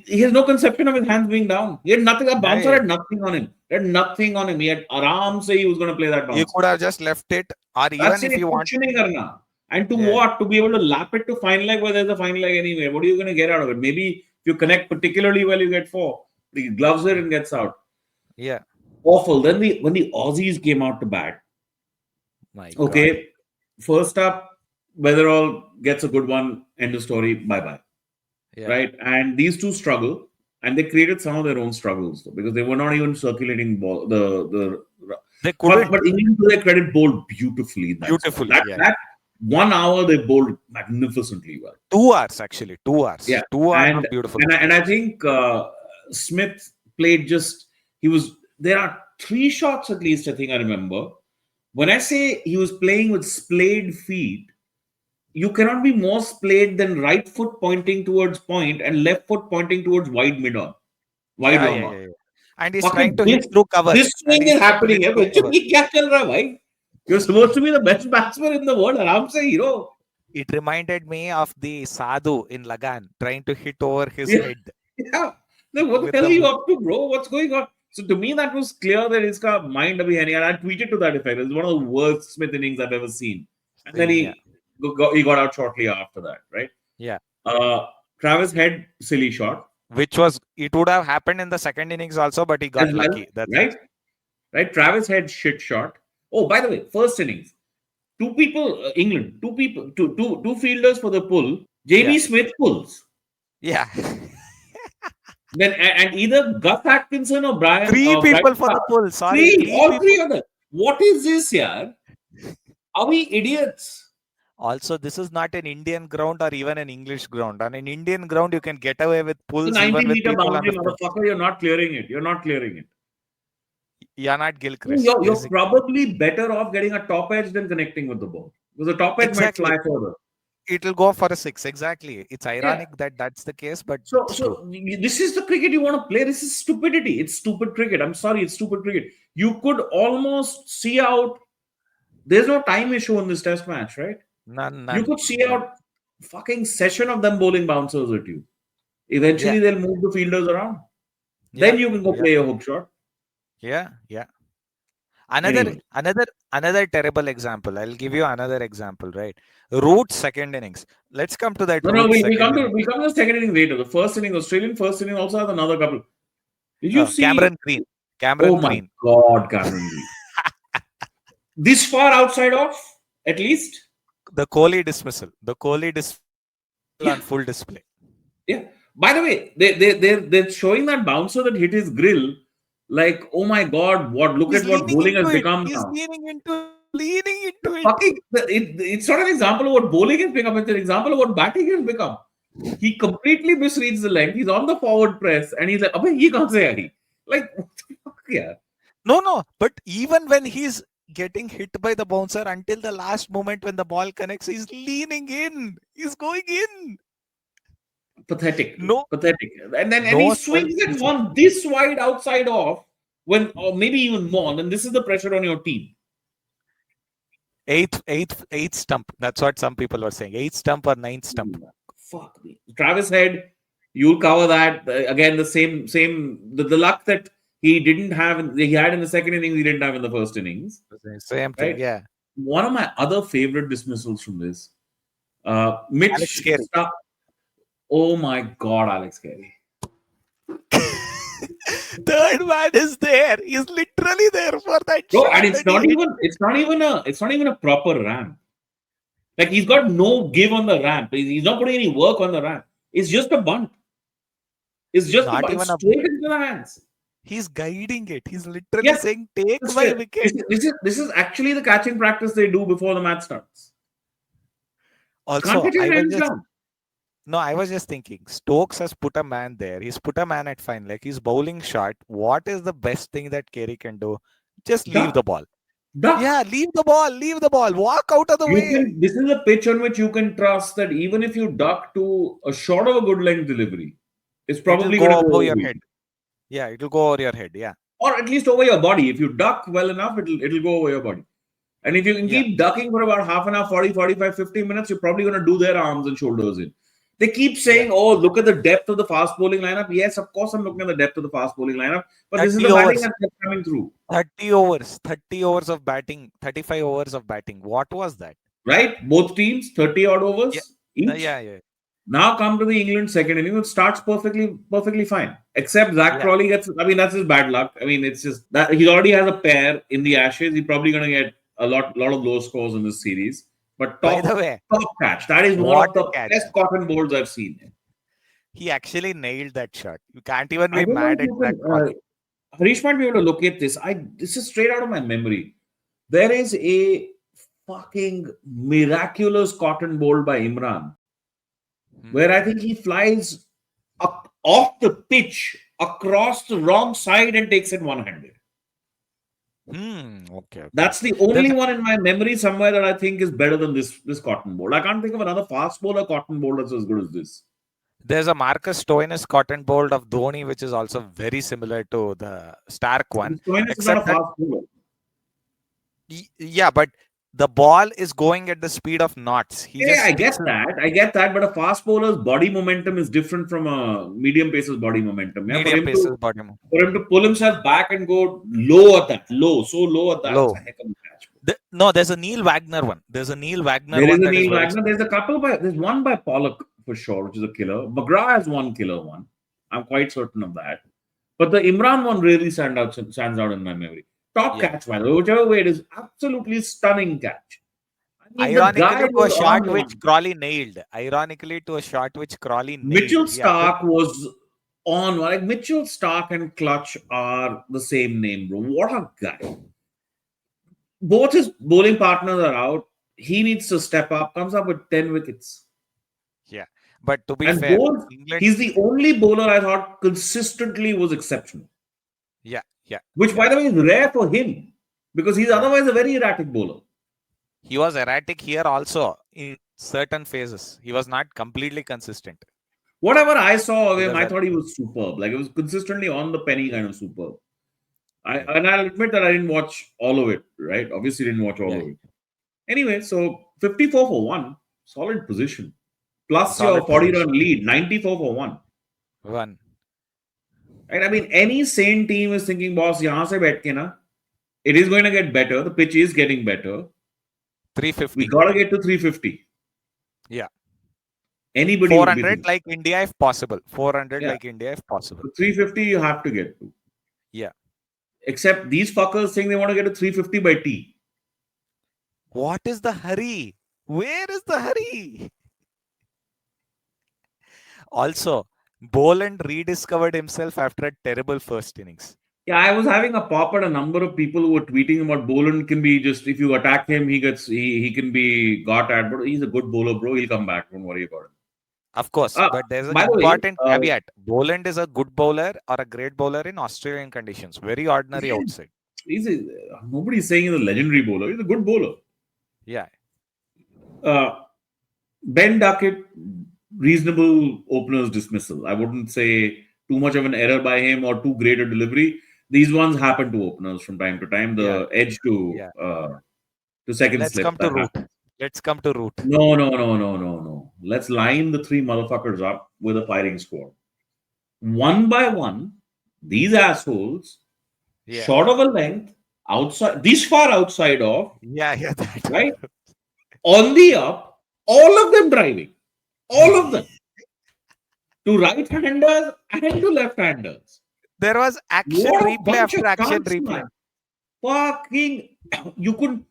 He has no conception of his hands being down. He had nothing. A yeah, bouncer yeah. had nothing on him. He had nothing on him. He had aram say he was going to play that You bouncer. could have just left it, or That's even it. if you want. Kuch nahi karna. And to Yeah, what? To be able to lap it to fine leg where there's a fine leg anyway. What are you going to get out of it? Maybe if you connect particularly well, you get four. The gloves it and gets out. yeah. Awful. Then when the Aussies came out to bat, My God. okay, first up, Weatherall gets a good one. End of story. Bye bye. Yeah, Right? And these two struggle, and they created some of their own struggles because they were not even circulating ball. they But couldn't England, to their credit, bowled beautifully in that spell. beautifully. That Yeah, that 1 hour they bowled magnificently well. 2 hours actually. 2 hours. Yeah, 2 hours and of beautiful and I cricket. think Smith played just. He was. There are three shots at least. I think I remember. When I say he was playing with splayed feet, you cannot be more splayed than right foot pointing towards point and left foot pointing towards wide Yeah, long yeah, on. yeah, yeah. And he's trying Fucking to hit through cover. this And swing he's is trying to happening hit here. through बच्चों, cover. ये क्या चल रहा है भाई? You're supposed to be the best batsman in the world. आराम से hero. It reminded me of the Sadhu in Lagan trying to hit over his Yeah, head yeah. Then what the with hell are the you up to, bro? What's going on? So to me, that was clear that his mind abhi hai nahi. And I tweeted to that effect. It's one of the worst Smith innings I've ever seen. And then scene. Yeah, he got out shortly after that, right? yeah. Uh, Travis Head silly shot Which was it would have happened in the second innings also, but he got as well, lucky. That's it. right? Right. Travis Head shit shot. Oh, by the way, first innings, two people, England, two people, two fielders for the pull. Yeah, JB Smith pulls. yeah. Then and either Gus Atkinson or Three Brian people for the Clark. pull. Sorry, Three, three all people. three of them. What is this, yaar? Are we idiots? Also, this is not an Indian ground or even an English ground. On an Indian ground, you can get away with It's a pulls even with 90-meter people on boundary, the fence. motherfucker. You're not clearing it. You're not clearing it. You're not Gilchrist, You're basically. probably better off getting a top edge than connecting with the ball. Because the top edge might Exactly. fly further. It'll go for a six. Exactly. It's Yeah. ironic that that's the case, but So, it's true. this is the cricket you want to play. This is stupidity. It's stupid cricket. I'm sorry, it's stupid cricket. You could almost see out. There's no time issue in this test match, right? None, You none, could see none. out fucking session of them bowling bouncers at you. Yeah, Eventually, they'll move the fielders around. yeah, Then you can go yeah, play a hook shot. yeah, yeah. Another, Anyway, another terrible example. I'll give you another example, right? Root second innings. Let's come to that no, Root we second come to innings. the second inning later. The first inning, Australian first inning also has another couple. Did you see? Cameron Green. Cameron Oh my Green. God, Cameron Green. This far outside off, at least. The Kohli dismissal. The Kohli dismissal Yeah, on full display. yeah. By the way, they're showing that bouncer that hit his grill. Like, oh my God, look He's at what leaning bowling has into it. become He's now. leaning into it. Leaning into it. Fucking, it's not an example of what bowling has become, it's an example of what batting has become. He completely misreads the length. He's on the forward press and he's like, Abhi, ye kahan se aayi? Like, what the fuck, yeah. No, no. But even when he's getting hit by the bouncer until the last moment when the ball connects, he's leaning in. He's going in. Pathetic, No, pathetic. And he no swings it self-discipline. one this wide outside off when, or maybe even more. Then this is the pressure on your team. Eighth stump. That's what some people were saying. Eighth stump or ninth stump. Fuck me. Travis Head, you'll cover that. Again, the the luck that he had in the second innings, he didn't have in the first innings. Same thing. Right? Yeah. One of my other favorite dismissals from this, Alex Mitch Carey. Starc. Oh my God, Alex Carey. Third man is there. He's literally there for that Bro, shot, and and he hit. it's not even a proper ramp. Like he's got no give on the ramp. He's not putting any work on the ramp. It's just a bunt. It's just a Not bunt. It's even a. straight into the hands. He's guiding it. He's literally Yes, saying, "Take this my wicket." is actually the catching practice they do before the match starts. Can't Also, hit your hands down. I was just thinking, Stokes has put a man there. He's put a man at fine leg. He's bowling short. What is the best thing that Carey can do? Just leave the ball. Duck. Yeah, leave the ball. Leave the ball. Walk out of the way. This is a pitch on which you can trust that even if you duck to a short of a good length delivery, it's probably It'll going go to go over over your you. head. Yeah, it'll go over your head. Yeah. Or at least over your body. If you duck well enough, it'll go over your body. And if you can keep ducking for about half an hour, 40, 45, 50 minutes, you're probably going to do their arms and shoulders in. They keep saying, oh, look at the depth of the fast bowling lineup. Yes, of course, I'm looking at the depth of the fast bowling lineup. But this is the batting that's coming through. 30 overs of batting, 35 overs of batting. What was that? Right? Both teams, 30 odd overs each. Yeah. Now come to the England second inning. It starts perfectly fine. Except Zak Crawley gets, that's his bad luck. It's just that he already has a pair in the Ashes. He's probably going to get a lot of low scores in this series. But by the way, top catch. That is one of the best cotton bowls I've seen. He actually nailed that shot. You can't even be mad at that. Harish might be able to locate this. This is straight out of my memory. There is a fucking miraculous cotton bowl by Imran, where I think he flies up off the pitch across the wrong side and takes it one-handed. Okay. That's the only one in my memory somewhere that I think is better than this cotton bowl. I can't think of another fast bowler cotton bowl that's as good as this. There's a Marcus Stoinis cotton bowl of Dhoni, which is also very similar to the Starc one. Stoinis is not a fast bowler. Yeah, but the ball is going at the speed of knots. I get that. But a fast bowler's body momentum is different from a medium pacer's body momentum. Yeah? For him to pull himself back and go low at that, so low at that, it's a heck of a catch. No, there's a Neil Wagner one. There's a Neil Wagner one. There's a couple there's one by Pollock for sure, which is a killer. McGrath has one killer one. I'm quite certain of that. But the Imran one really stands out in my memory. Top catch, by the way. Whichever way it is, absolutely stunning catch. Ironically, to a shot which Crawley nailed. Mitchell Starc was on. Like Mitchell Starc and Clutch are the same name, bro. What a guy. Both his bowling partners are out. He needs to step up. Comes up with 10 wickets. Yeah. But to be fair, he's the only bowler I thought consistently was exceptional. Yeah. Which, by the way, is rare for him because he's otherwise a very erratic bowler. He was erratic here also in certain phases. He was not completely consistent. Whatever I saw of him, I thought he was superb. Like, it was consistently on the penny kind of superb. And I'll admit that I didn't watch all of it, right? Obviously, didn't watch all of it. Anyway, so 54 for 1. Solid position. Plus your 40-run lead. 94 for 1. Right? Any sane team is thinking, boss, yahan se baith ke na, it is going to get better. The pitch is getting better. 350. We got to get to 350. Yeah. Anybody 400 like India if possible. 400 like India if possible. 350 you have to get to. Yeah. Except these fuckers think they want to get to 350 by T. What is the hurry? Where is the hurry? Also, Boland rediscovered himself after a terrible first innings. Yeah, I was having a pop at a number of people who were tweeting about Boland can be just, if you attack him, he can be got at, but he's a good bowler, bro. He'll come back. Don't worry about it. Of course, but there's an important caveat. Boland is a good bowler or a great bowler in Australian conditions. Very ordinary outside. Nobody's saying he's a legendary bowler. He's a good bowler. Yeah. Ben Duckett reasonable opener's dismissal. I wouldn't say too much of an error by him or too great a delivery. These ones happen to openers from time to time. Yeah, The edge yeah. to second Let's slip come to that root. happens. Let's come to root. No, no, no, no, no, no. Let's line the three motherfuckers up with a firing squad. One by one, these assholes, Yeah, short of a length, outside, this far outside of, yeah, yeah. That. right? On the up, all of them driving. All of them. To right-handers and to left-handers. There was action What a replay bunch of after action cunts, replay. man. Fucking, you could,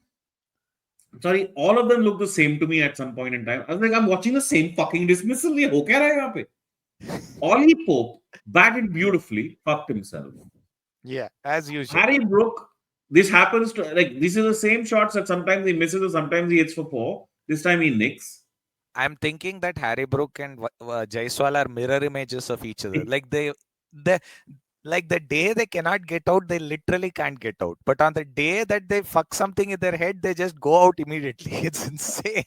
sorry, all of them look the same to me at some point in time. I was like, I'm watching the same fucking dismissal. Ye ho kya raha hai yahan pe? Ollie Pope batted beautifully, fucked himself. Yeah, as usual. Harry Brook, this happens to, like, these are the same shots that sometimes he misses or sometimes he hits for four. This time he nicks. I'm thinking that Harry Brook and Jaiswal are mirror images of each other. They, like the day they cannot get out, they literally can't get out. But on the day that they fuck something in their head, they just go out immediately. It's insane.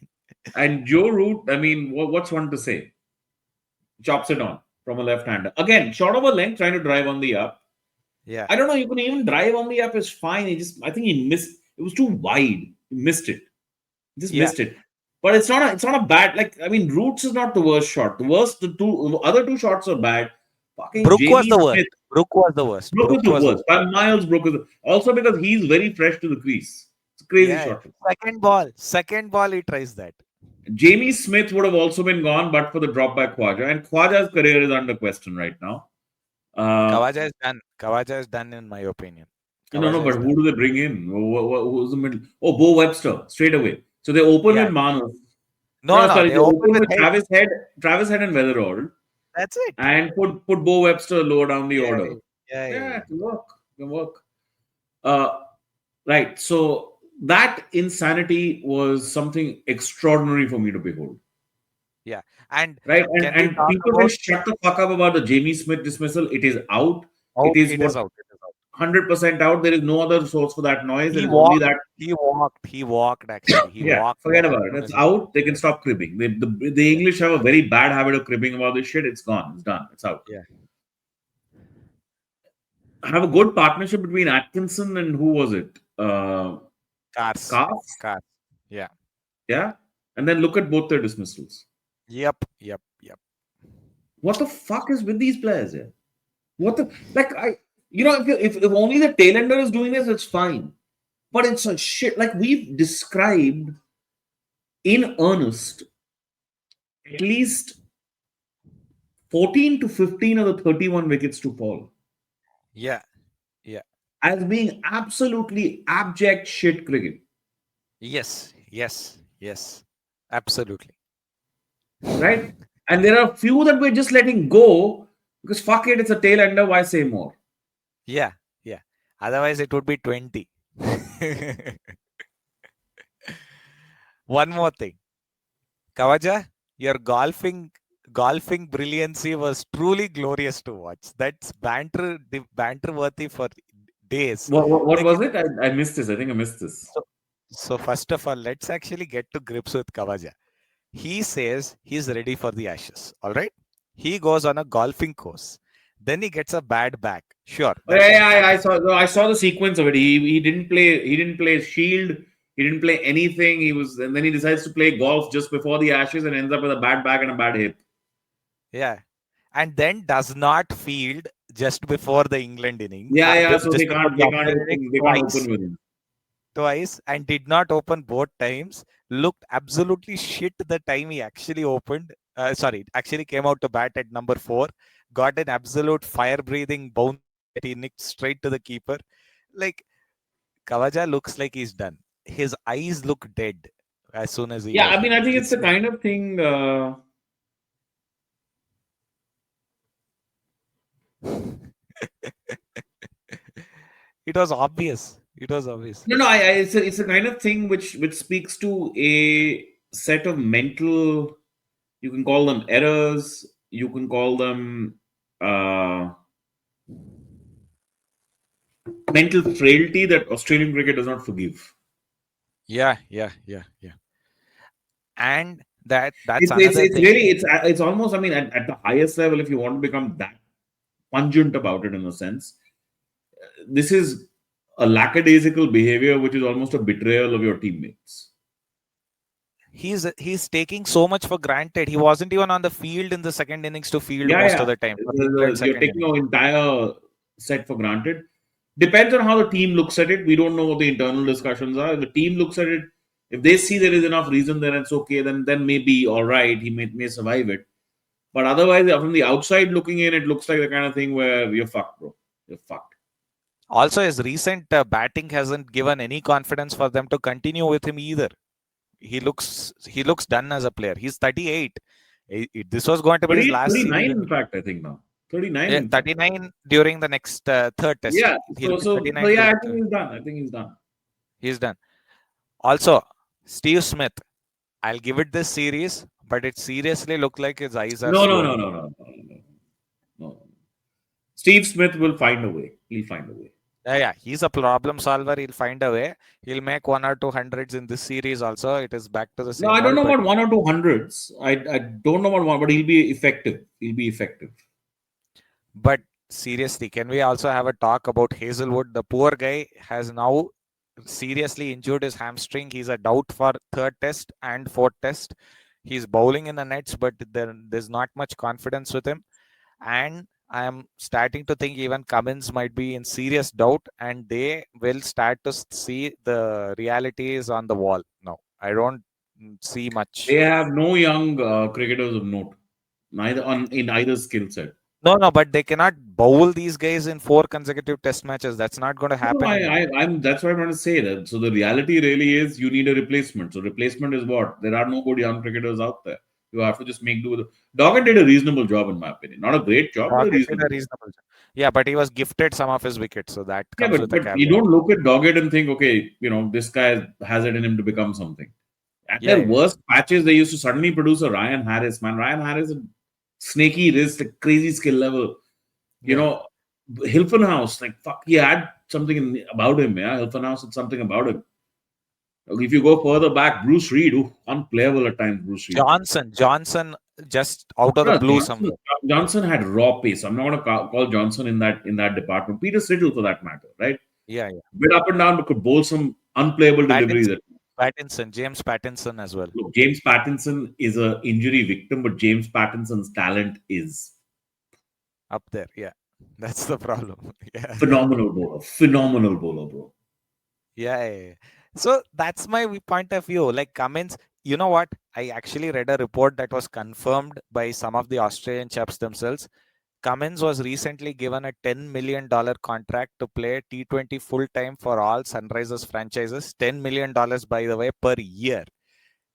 And Joe Root, I mean, what's one to say? Chops it on from a left-hander. Again, short of a length, trying to drive on the up. Yeah, I don't know. You can even drive on the up is fine. I think he missed. It was too wide. He missed it. He just yeah. missed it. But it's not a bad. Like I mean, Roots is not the worst shot. The other two shots are bad. Fucking Brook was Jamie the worst. Smith. Brook was the worst. Brook is Brook the was the worst. worst. By miles, Brook is also because he's very fresh to the crease. It's a crazy Yeah, yeah. shot. Second ball, he tries that. Jamie Smith would have also been gone, but for the drop by Khwaja, and Khwaja's career is under question right now. Khawaja is done. Khawaja is done, in my opinion. No, no, Khawaja but is who done. do they bring in? Who's the middle? Oh, Bo Webster straight away. So they open Yeah. with Manas. No, No, no, sorry, they they open open with with head. Travis Head and Weatherall, That's it. and put Bo Webster lower down the Yeah, order. yeah, yeah, Yeah, yeah. it can work. It can work. Uh, right. So that insanity was something extraordinary for me to behold. Yeah. And Right, can we and talk people can about shut the fuck up about the Jamie Smith dismissal. It is out. It out? is It what is out. It is out. 100% out. There is no other source for that noise. There He is only walked. that. He walked. He walked. Actually, he Yeah, walked forget as about it. soon It's as he. out. They can stop cribbing. The Yeah, English have a very bad habit of cribbing about this shit. It's gone. It's done. It's out. yeah. Have a good partnership between Atkinson and who was it? Cars. Calf? Cars. Yeah. Yeah. And then look at both their dismissals. Yep. Yep. Yep. What the fuck is with these players here? What the like I if only the tail ender is doing this, it's fine. But it's a shit like we've described in earnest at least 14 to 15 of the 31 wickets to fall Yeah. Yeah. as being absolutely abject shit cricket, Yes. Yes. Yes. Absolutely. right? And there are a few that we're just letting go because fuck it, it's a tail ender. Why say more? Yeah. Yeah. Otherwise, it would be 20. One more thing. Kawaja, your golfing brilliancy was truly glorious to watch. That's banter worthy for days. What Like was it? I missed this. I think I missed this. so, so first of all, let's actually get to grips with Kawaja. He says he's ready for the Ashes. All right. He goes on a golfing course. Then he gets a bad back. Sure, Oh, that yeah, can yeah, happen. I saw the sequence of it. He didn't play Shield. He didn't play anything. And then he decides to play golf just before the Ashes and ends up with a bad back and a bad hip. Yeah. And then does not field just before the England inning, Yeah, yeah. So just before the Australian inning they can't twice. open with him. Twice and did not open both times. Looked absolutely shit the time he actually opened. Sorry, actually came out to bat at number 4. Got an absolute fire breathing bouncer that he nicked straight to the keeper. Like Kawaja looks like he's done. His eyes look dead as soon as he Yeah, was I mean, I think released. it's the kind of thing. It was obvious. It was obvious. No, no. It's a kind of thing which speaks to a set of mental. You can call them errors. You can call them mental frailty that Australian cricket does not forgive. Yeah, yeah, yeah, yeah. And That's It's it's another it's thing. really it's almost, I mean, at the highest level, if you want to become that pungent about it in a sense, this is a lackadaisical behavior which is almost a betrayal of your teammates. He's taking so much for granted. He wasn't even on the field in the second innings to field Yeah, most yeah. of the time for England You're second taking innings. your entire set for granted. Depends on how the team looks at it. We don't know what the internal discussions are. If the team looks at it, if they see there is enough reason there, it's okay, then maybe all right, he may survive it. But otherwise, from the outside looking in, it looks like the kind of thing where you're fucked, bro. You're fucked. Also, his recent batting hasn't given any confidence for them to continue with him either. He looks done as a player. He's 38. This was going to be his 30, last 39, season. in fact, I think now. 39, in fact. 39 during the next third test. Yeah. He'll be So 39 yeah, I during think he's done. I think he's done. he's done. Also, Steve Smith. I'll give it this series, but it seriously looked like his eyes are No, no, no, slowing. no, no, no, no, no. Steve Smith will find a way. He'll find a way. Yeah, he's a problem solver. He'll find a way. He'll make 1 or 2 hundreds in this series also. It is back to the No, same I don't old, know but about 1 or 2 hundreds. I don't know about one, but he'll be effective. He'll be effective. but seriously, can we also have a talk about Hazelwood? The poor guy has now seriously injured his hamstring. He's a doubt for third test and fourth test. He's bowling in the nets, but there's not much confidence with him. And I am starting to think even Cummins might be in serious doubt, and they will start to see the realities on the wall now. I don't see much. They have no young cricketers of note, neither in either skill set. No, but they cannot bowl these guys in 4 consecutive test matches. That's not going to No, no, happen anymore. I'm. That's what I'm trying to say. That so the reality really is you need a replacement. So replacement is what? There are no good young cricketers out there. You have to just make do with it. Doggett did a reasonable job, in my opinion. Not a great job, but a Doggett did a reasonable job. reasonable job. Yeah, but he was gifted some of his wickets, so that Yeah, comes with a but you caveat. don't look at Doggett and think, okay, this guy has it in him to become something. At Yeah, their yeah, worst patches, they used to suddenly produce a Ryan Harris. Man, Ryan Harris, a snaky wrist, a crazy skill level. You yeah. know, Hilfenhaus, like fuck, he had something about him. Yeah, Hilfenhaus had something about him. If you go further back, Bruce Reed, unplayable at times. Bruce Reed. Johnson, just out of the No, blue somewhere. Johnson had raw pace. I'm not going to call Johnson in that department. Peter Siddle, for that matter, right? Yeah, yeah. Bit up and down, but could bowl some unplayable deliveries. Pattinson, James Pattinson as well. Look, James Pattinson is a injury victim, but James Pattinson's talent is Up there. Yeah, that's the problem. Yeah, phenomenal bowler. Phenomenal bowler, bro. yeah. So that's my point of view. Like Cummins, you know what? I actually read a report that was confirmed by some of the Australian chaps themselves. Cummins was recently given a $10 million contract to play T20 full time for all Sunrisers franchises. $10 million, by the way, per year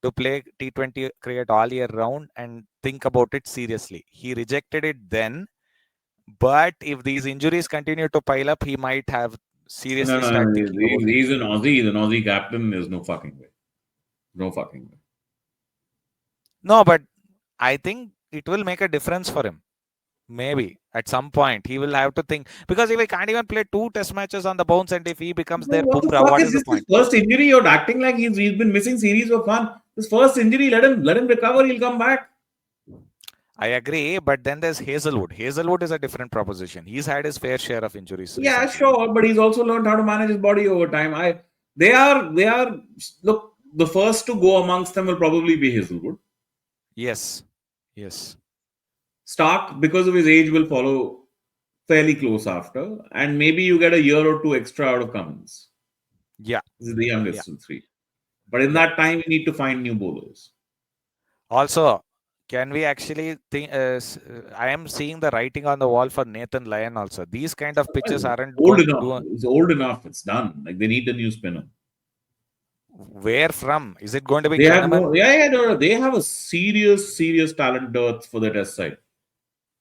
to play T20 cricket all year round and think about it seriously. He rejected it then, but if these injuries continue to pile up, he might have No, seriously no, start no. thinking about it. He's an Aussie. He's an Aussie captain. There's no fucking way. No fucking way. No, but I think it will make a difference for him. Maybe at some point he will have to think, because if he can't even play 2 test matches on the bounce, and if he becomes No, their what the Bumrah, fuck what is is the this? His point? first injury? You're acting like he's been missing series for fun. His first injury, let him recover. He'll come back. I agree, but then there's Hazelwood. Hazelwood is a different proposition. He's had his fair share of injuries Yeah, recently. sure, but he's also learned how to manage his body over time. They are. Look, the first to go amongst them will probably be Hazelwood. Yes, yes, Stark, because of his age, will follow fairly close after, and maybe you get a year or two extra out of Cummins. yeah, This is the yeah, youngest of three. But in yeah. that time, you need to find new bowlers. Also, can we actually think? I am seeing the writing on the wall for Nathan Lyon. Also, these kind of pitches Well, aren't old going to enough. do. It's old enough. It's done. Like they need a new spinner. Where from? Is it going to be They have no. Kenneman? Yeah, yeah. No, no, they have a serious talent dearth for the test side.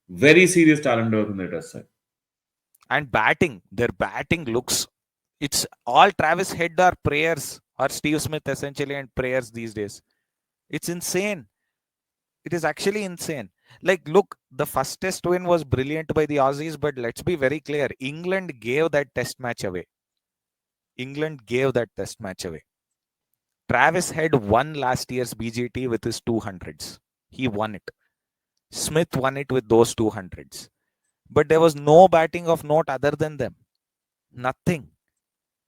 Very serious talent dearth in the test side. And batting, their batting looks. It's all Travis Head or prayers, or Steve Smith essentially and prayers these days. It's insane. It is actually insane. Like, look, the first test win was brilliant by the Aussies, but let's be very clear. England gave that test match away. England gave that test match away. Travis Head won last year's BGT with his 200s. He won it. Smith won it with those 200s. But there was no batting of note other than them. Nothing.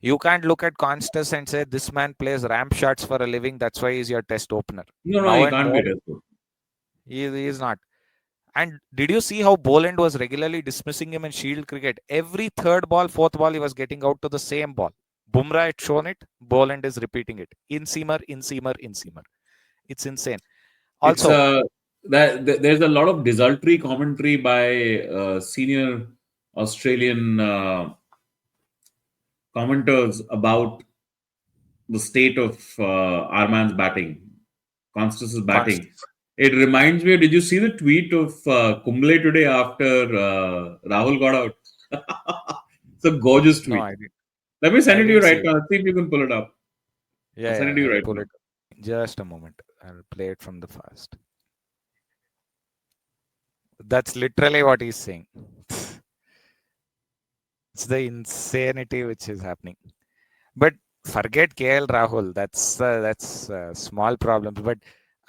You can't look at Constas and say this man plays ramp shots for a living. That's why he's your test opener. No, no, Now he and can't be more, a test coach. he is not. And did you see how Boland was regularly dismissing him in Shield cricket? Every third ball, fourth ball, he was getting out to the same ball. Bumrah had shown it. Boland is repeating it. In seamer, in seamer, in seamer. It's insane. It's Also, there's a lot of desultory commentary by senior Australian commenters about the state of Arman's batting, Constance's batting. Constance. It reminds me. Did you see the tweet of Kumble today after Rahul got out? It's a gorgeous No, tweet. Let me send I it to you didn't see right it. now. Let's see if you can pull it up. I'll send it to you I'll right pull now. it. Just a moment. I'll play it from the first. That's literally what he's saying. It's the insanity which is happening. But forget KL Rahul. That's small problems. But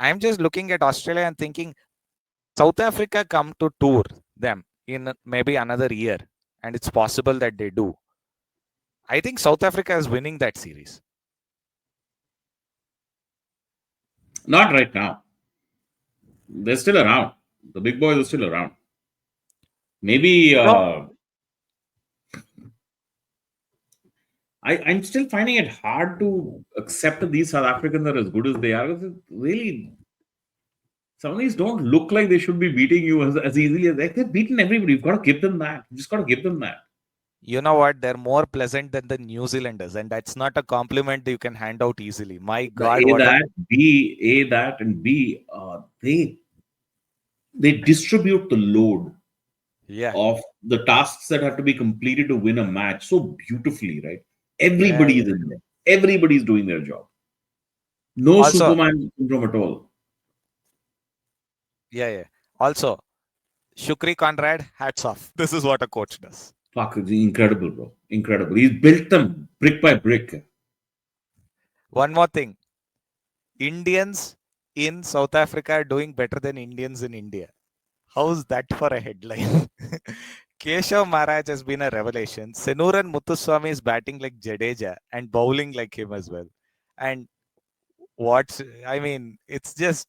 I'm just looking at Australia and thinking, South Africa come to tour them in maybe another year, and it's possible that they do. I think South Africa is winning that series. Not right now. They're still around. The big boys are still around. Maybe No, I'm still finding it hard to accept that these South Africans are as good as they are. Because really, some of these don't look like they should be beating you as easily as they've beaten everybody. You've got to give them that. You just got to give them that. you know what? They're more pleasant than the New Zealanders, and that's not a compliment you can hand out easily. My God, A what a that, B, A that, and B, they distribute the load yeah, of the tasks that have to be completed to win a match so beautifully, right? yeah, Everybody yeah. is in there. Everybody's doing their job. No Also, Superman syndrome at all. yeah. Also, Shukri Conrad, hats off. This is what a coach does. Fuck, it's incredible, bro. Incredible. He's built them brick by brick. One more thing. Indians in South Africa are doing better than Indians in India. How's that for a headline? Keshav Maharaj has been a revelation. Senuran Muthuswamy is batting like Jadeja and bowling like him as well. And it's just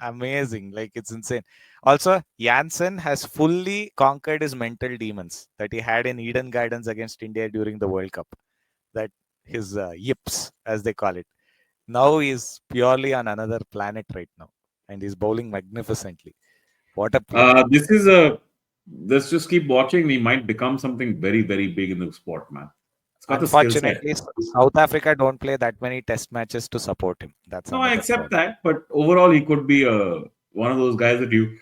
amazing. Like it's insane. Also, Janssen has fully conquered his mental demons that he had in Eden Gardens against India during the World Cup. That his yips, as they call it. Now he's purely on another planet right now, and he's bowling magnificently. What a player! This is a. Let's just keep watching. He might become something very, very big in the sport, man. It's got the skill set. Unfortunately, South Africa don't play that many test matches to support him. That's No, I another accept problem. that, but overall, he could be one of those guys that you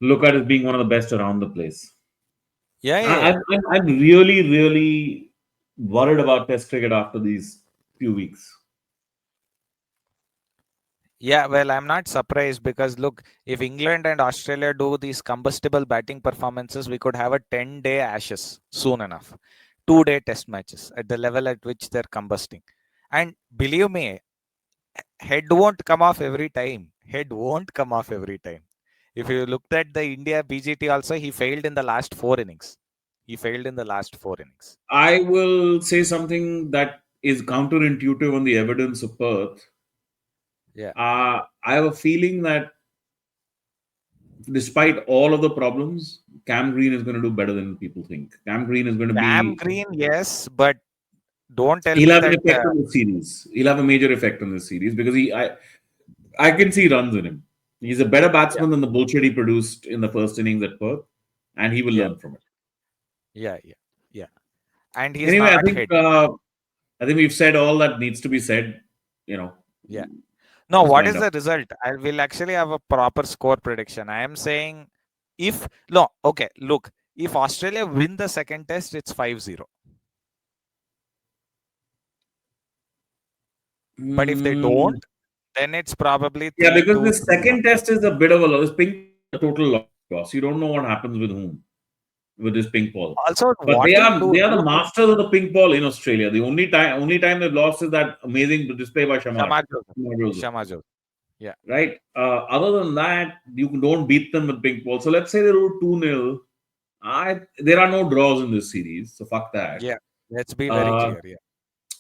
look at as being one of the best around the place. Yeah, yeah, I, yeah. I'm really, really worried about Test cricket after these few weeks. Yeah, well, I'm not surprised because look, if England and Australia do these combustible batting performances, we could have a 10-day Ashes soon enough. 2-day test matches at the level at which they're combusting. And believe me, head won't come off every time. Head won't come off every time. If you looked at the India BGT also, he failed in the last 4 innings. He failed in the last 4 innings. I will say something that is counterintuitive on the evidence of Perth. Yeah. I have a feeling that despite all of the problems, Cam Green is going to do better than people think. Cam Green is going to Cam be. Green, yes, but don't tell He'll me have an that. effect on the series. He'll have a major effect on this series because I can see runs in him. He's a better Yeah, batsman than the bullshit he produced in the first innings at Perth, and he will yeah, learn from it. yeah. And he's Anyway, not hit. I think we've said all that needs to be said. You know, Yeah. No, let's what wind is up. the result? I will actually have a proper score prediction. I am saying if no, okay, look, if Australia win the second test, it's 5-0. But if they Mm, don't, then it's probably yeah, three because two the three one. second test is a bit of a loss. Pink is a total loss. You don't know what happens with whom. with this pink ball. Also, But what they are do the you think masters of the pink ball in Australia. The only time they've lost is that amazing display by Shamar Joseph? Shamar Joseph, Shamar Joseph. Yeah. right? Other than that, you don't beat them with pink ball. So let's say they lose 2-0. There are no draws in this series, so fuck that. Yeah. Let's be very Uh, clear. Yeah.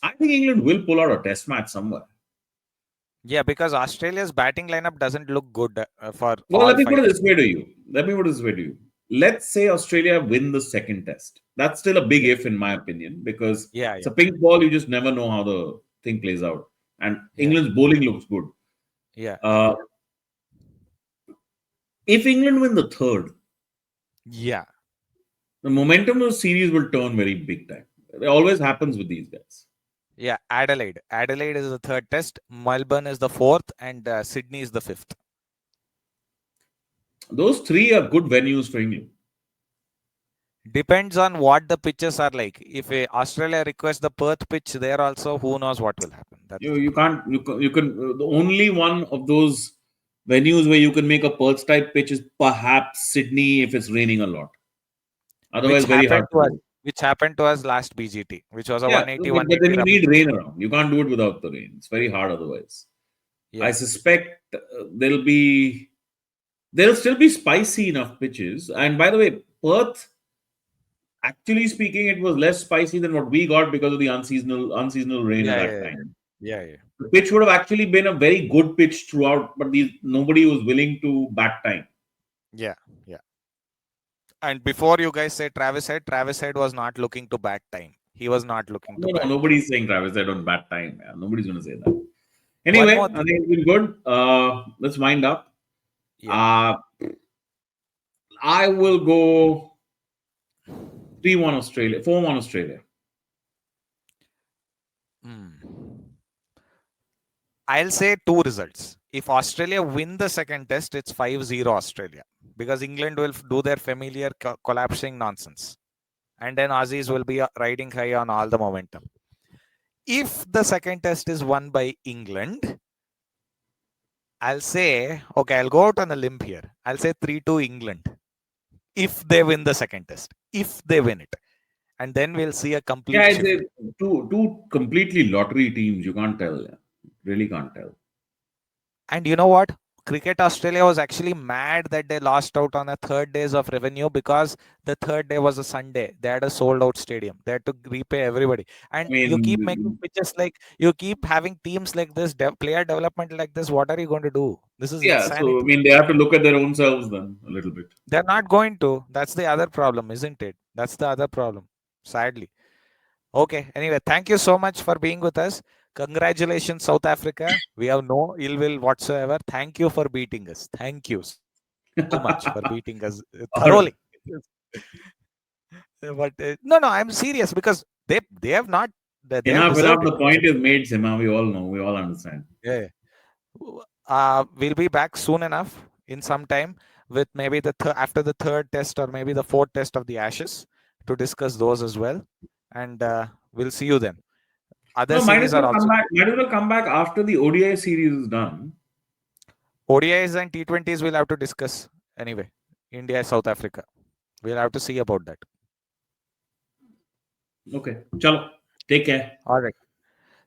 I think England will pull out a test match somewhere. Yeah, because Australia's batting lineup doesn't look good for Well, all let me put five it this tests. way to you. Let me put it this way to you. Let's say Australia win the second test. That's still a big Yeah. if, in my opinion, because Yeah. it's Yeah. a pink ball. You just never know how the thing plays out. And Yeah. England's bowling looks good. Yeah. Uh, if England win the third, Yeah. the momentum of the series will turn very big time. It always happens with these guys. Yeah. Adelaide. Adelaide is the third test. Melbourne is the fourth, and Sydney is the fifth. Those three are good venues for England. Depends on what the pitches are like. If Australia requests the Perth pitch there also, who knows what will happen. That's the You thing. can't you can the only one of those venues where you can make a Perth type pitch is perhaps Sydney if it's raining a lot. Which Otherwise, very hard happened to to us. do. Which happened to us last BGT, which was a Yeah, 180, but then 180 you rubbish. need rain around. You can't do it without the rain. It's very hard otherwise. I Yeah. suspect there'll still be spicy enough pitches. And by the way, Perth, actually speaking, it was less spicy than what we got because of the unseasonal rain at Yeah. that Yeah. time. Yeah. Yeah. The pitch would have actually been a very good pitch throughout, but nobody was willing to bat time. Yeah. Yeah. And before you guys say Travis Head was not looking to bat time. He was not looking to No, bat time. nobody's saying Travis Head on bat time. Yeah. Nobody's going to say that. One Anyway, more I thing. think it's been good. Let's wind up. Yeah. Uh, I will go 3-1 Australia, 4-1 Australia. Hmm. I'll say two results. If Australia win the second test, it's 5-0 Australia because England will do their familiar collapsing nonsense. And then Aussies will be riding high on all the momentum. If the second test is won by England, I'll say, okay, I'll go out on a limb here. I'll say 3-2 England if they win the second test. If they win it. And then we'll see a Yeah, complete shift. two completely lottery teams. You can't tell. Yeah. Really can't tell. And you know what? Cricket Australia was actually mad that they lost out on a third days of revenue because the third day was a Sunday. They had a sold out stadium. They had to repay everybody. I And you keep making mean, pitches like you keep having teams like this, player development like this. What are you going to do? This is yeah. So I insanity. mean, they have to look at their own selves then a little bit. They're not going to. That's the other problem, isn't it? That's the other problem, sadly. Okay. Anyway, thank you so much for being with us. Congratulations, South Africa. We have no ill will whatsoever. Thank you for beating us. Thank you so much for beating us thoroughly. All right. But no, I'm serious because they have not they have Enough, deserved enough. it. The point is made, Sima. We all know. We all understand. Yeah. We'll be back soon enough in some time with maybe after the third test or maybe the fourth test of the Ashes to discuss those as well, and we'll see you then. Other No, might as series are well come also back. Might as well come back after the ODI series is done. ODIs and T20s. We'll have to discuss anyway. India, South Africa. We'll have to see about that. Okay. Chalo. Take care. All right.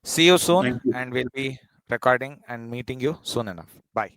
See you soon, Thank you. and we'll be recording and meeting you soon enough. Bye.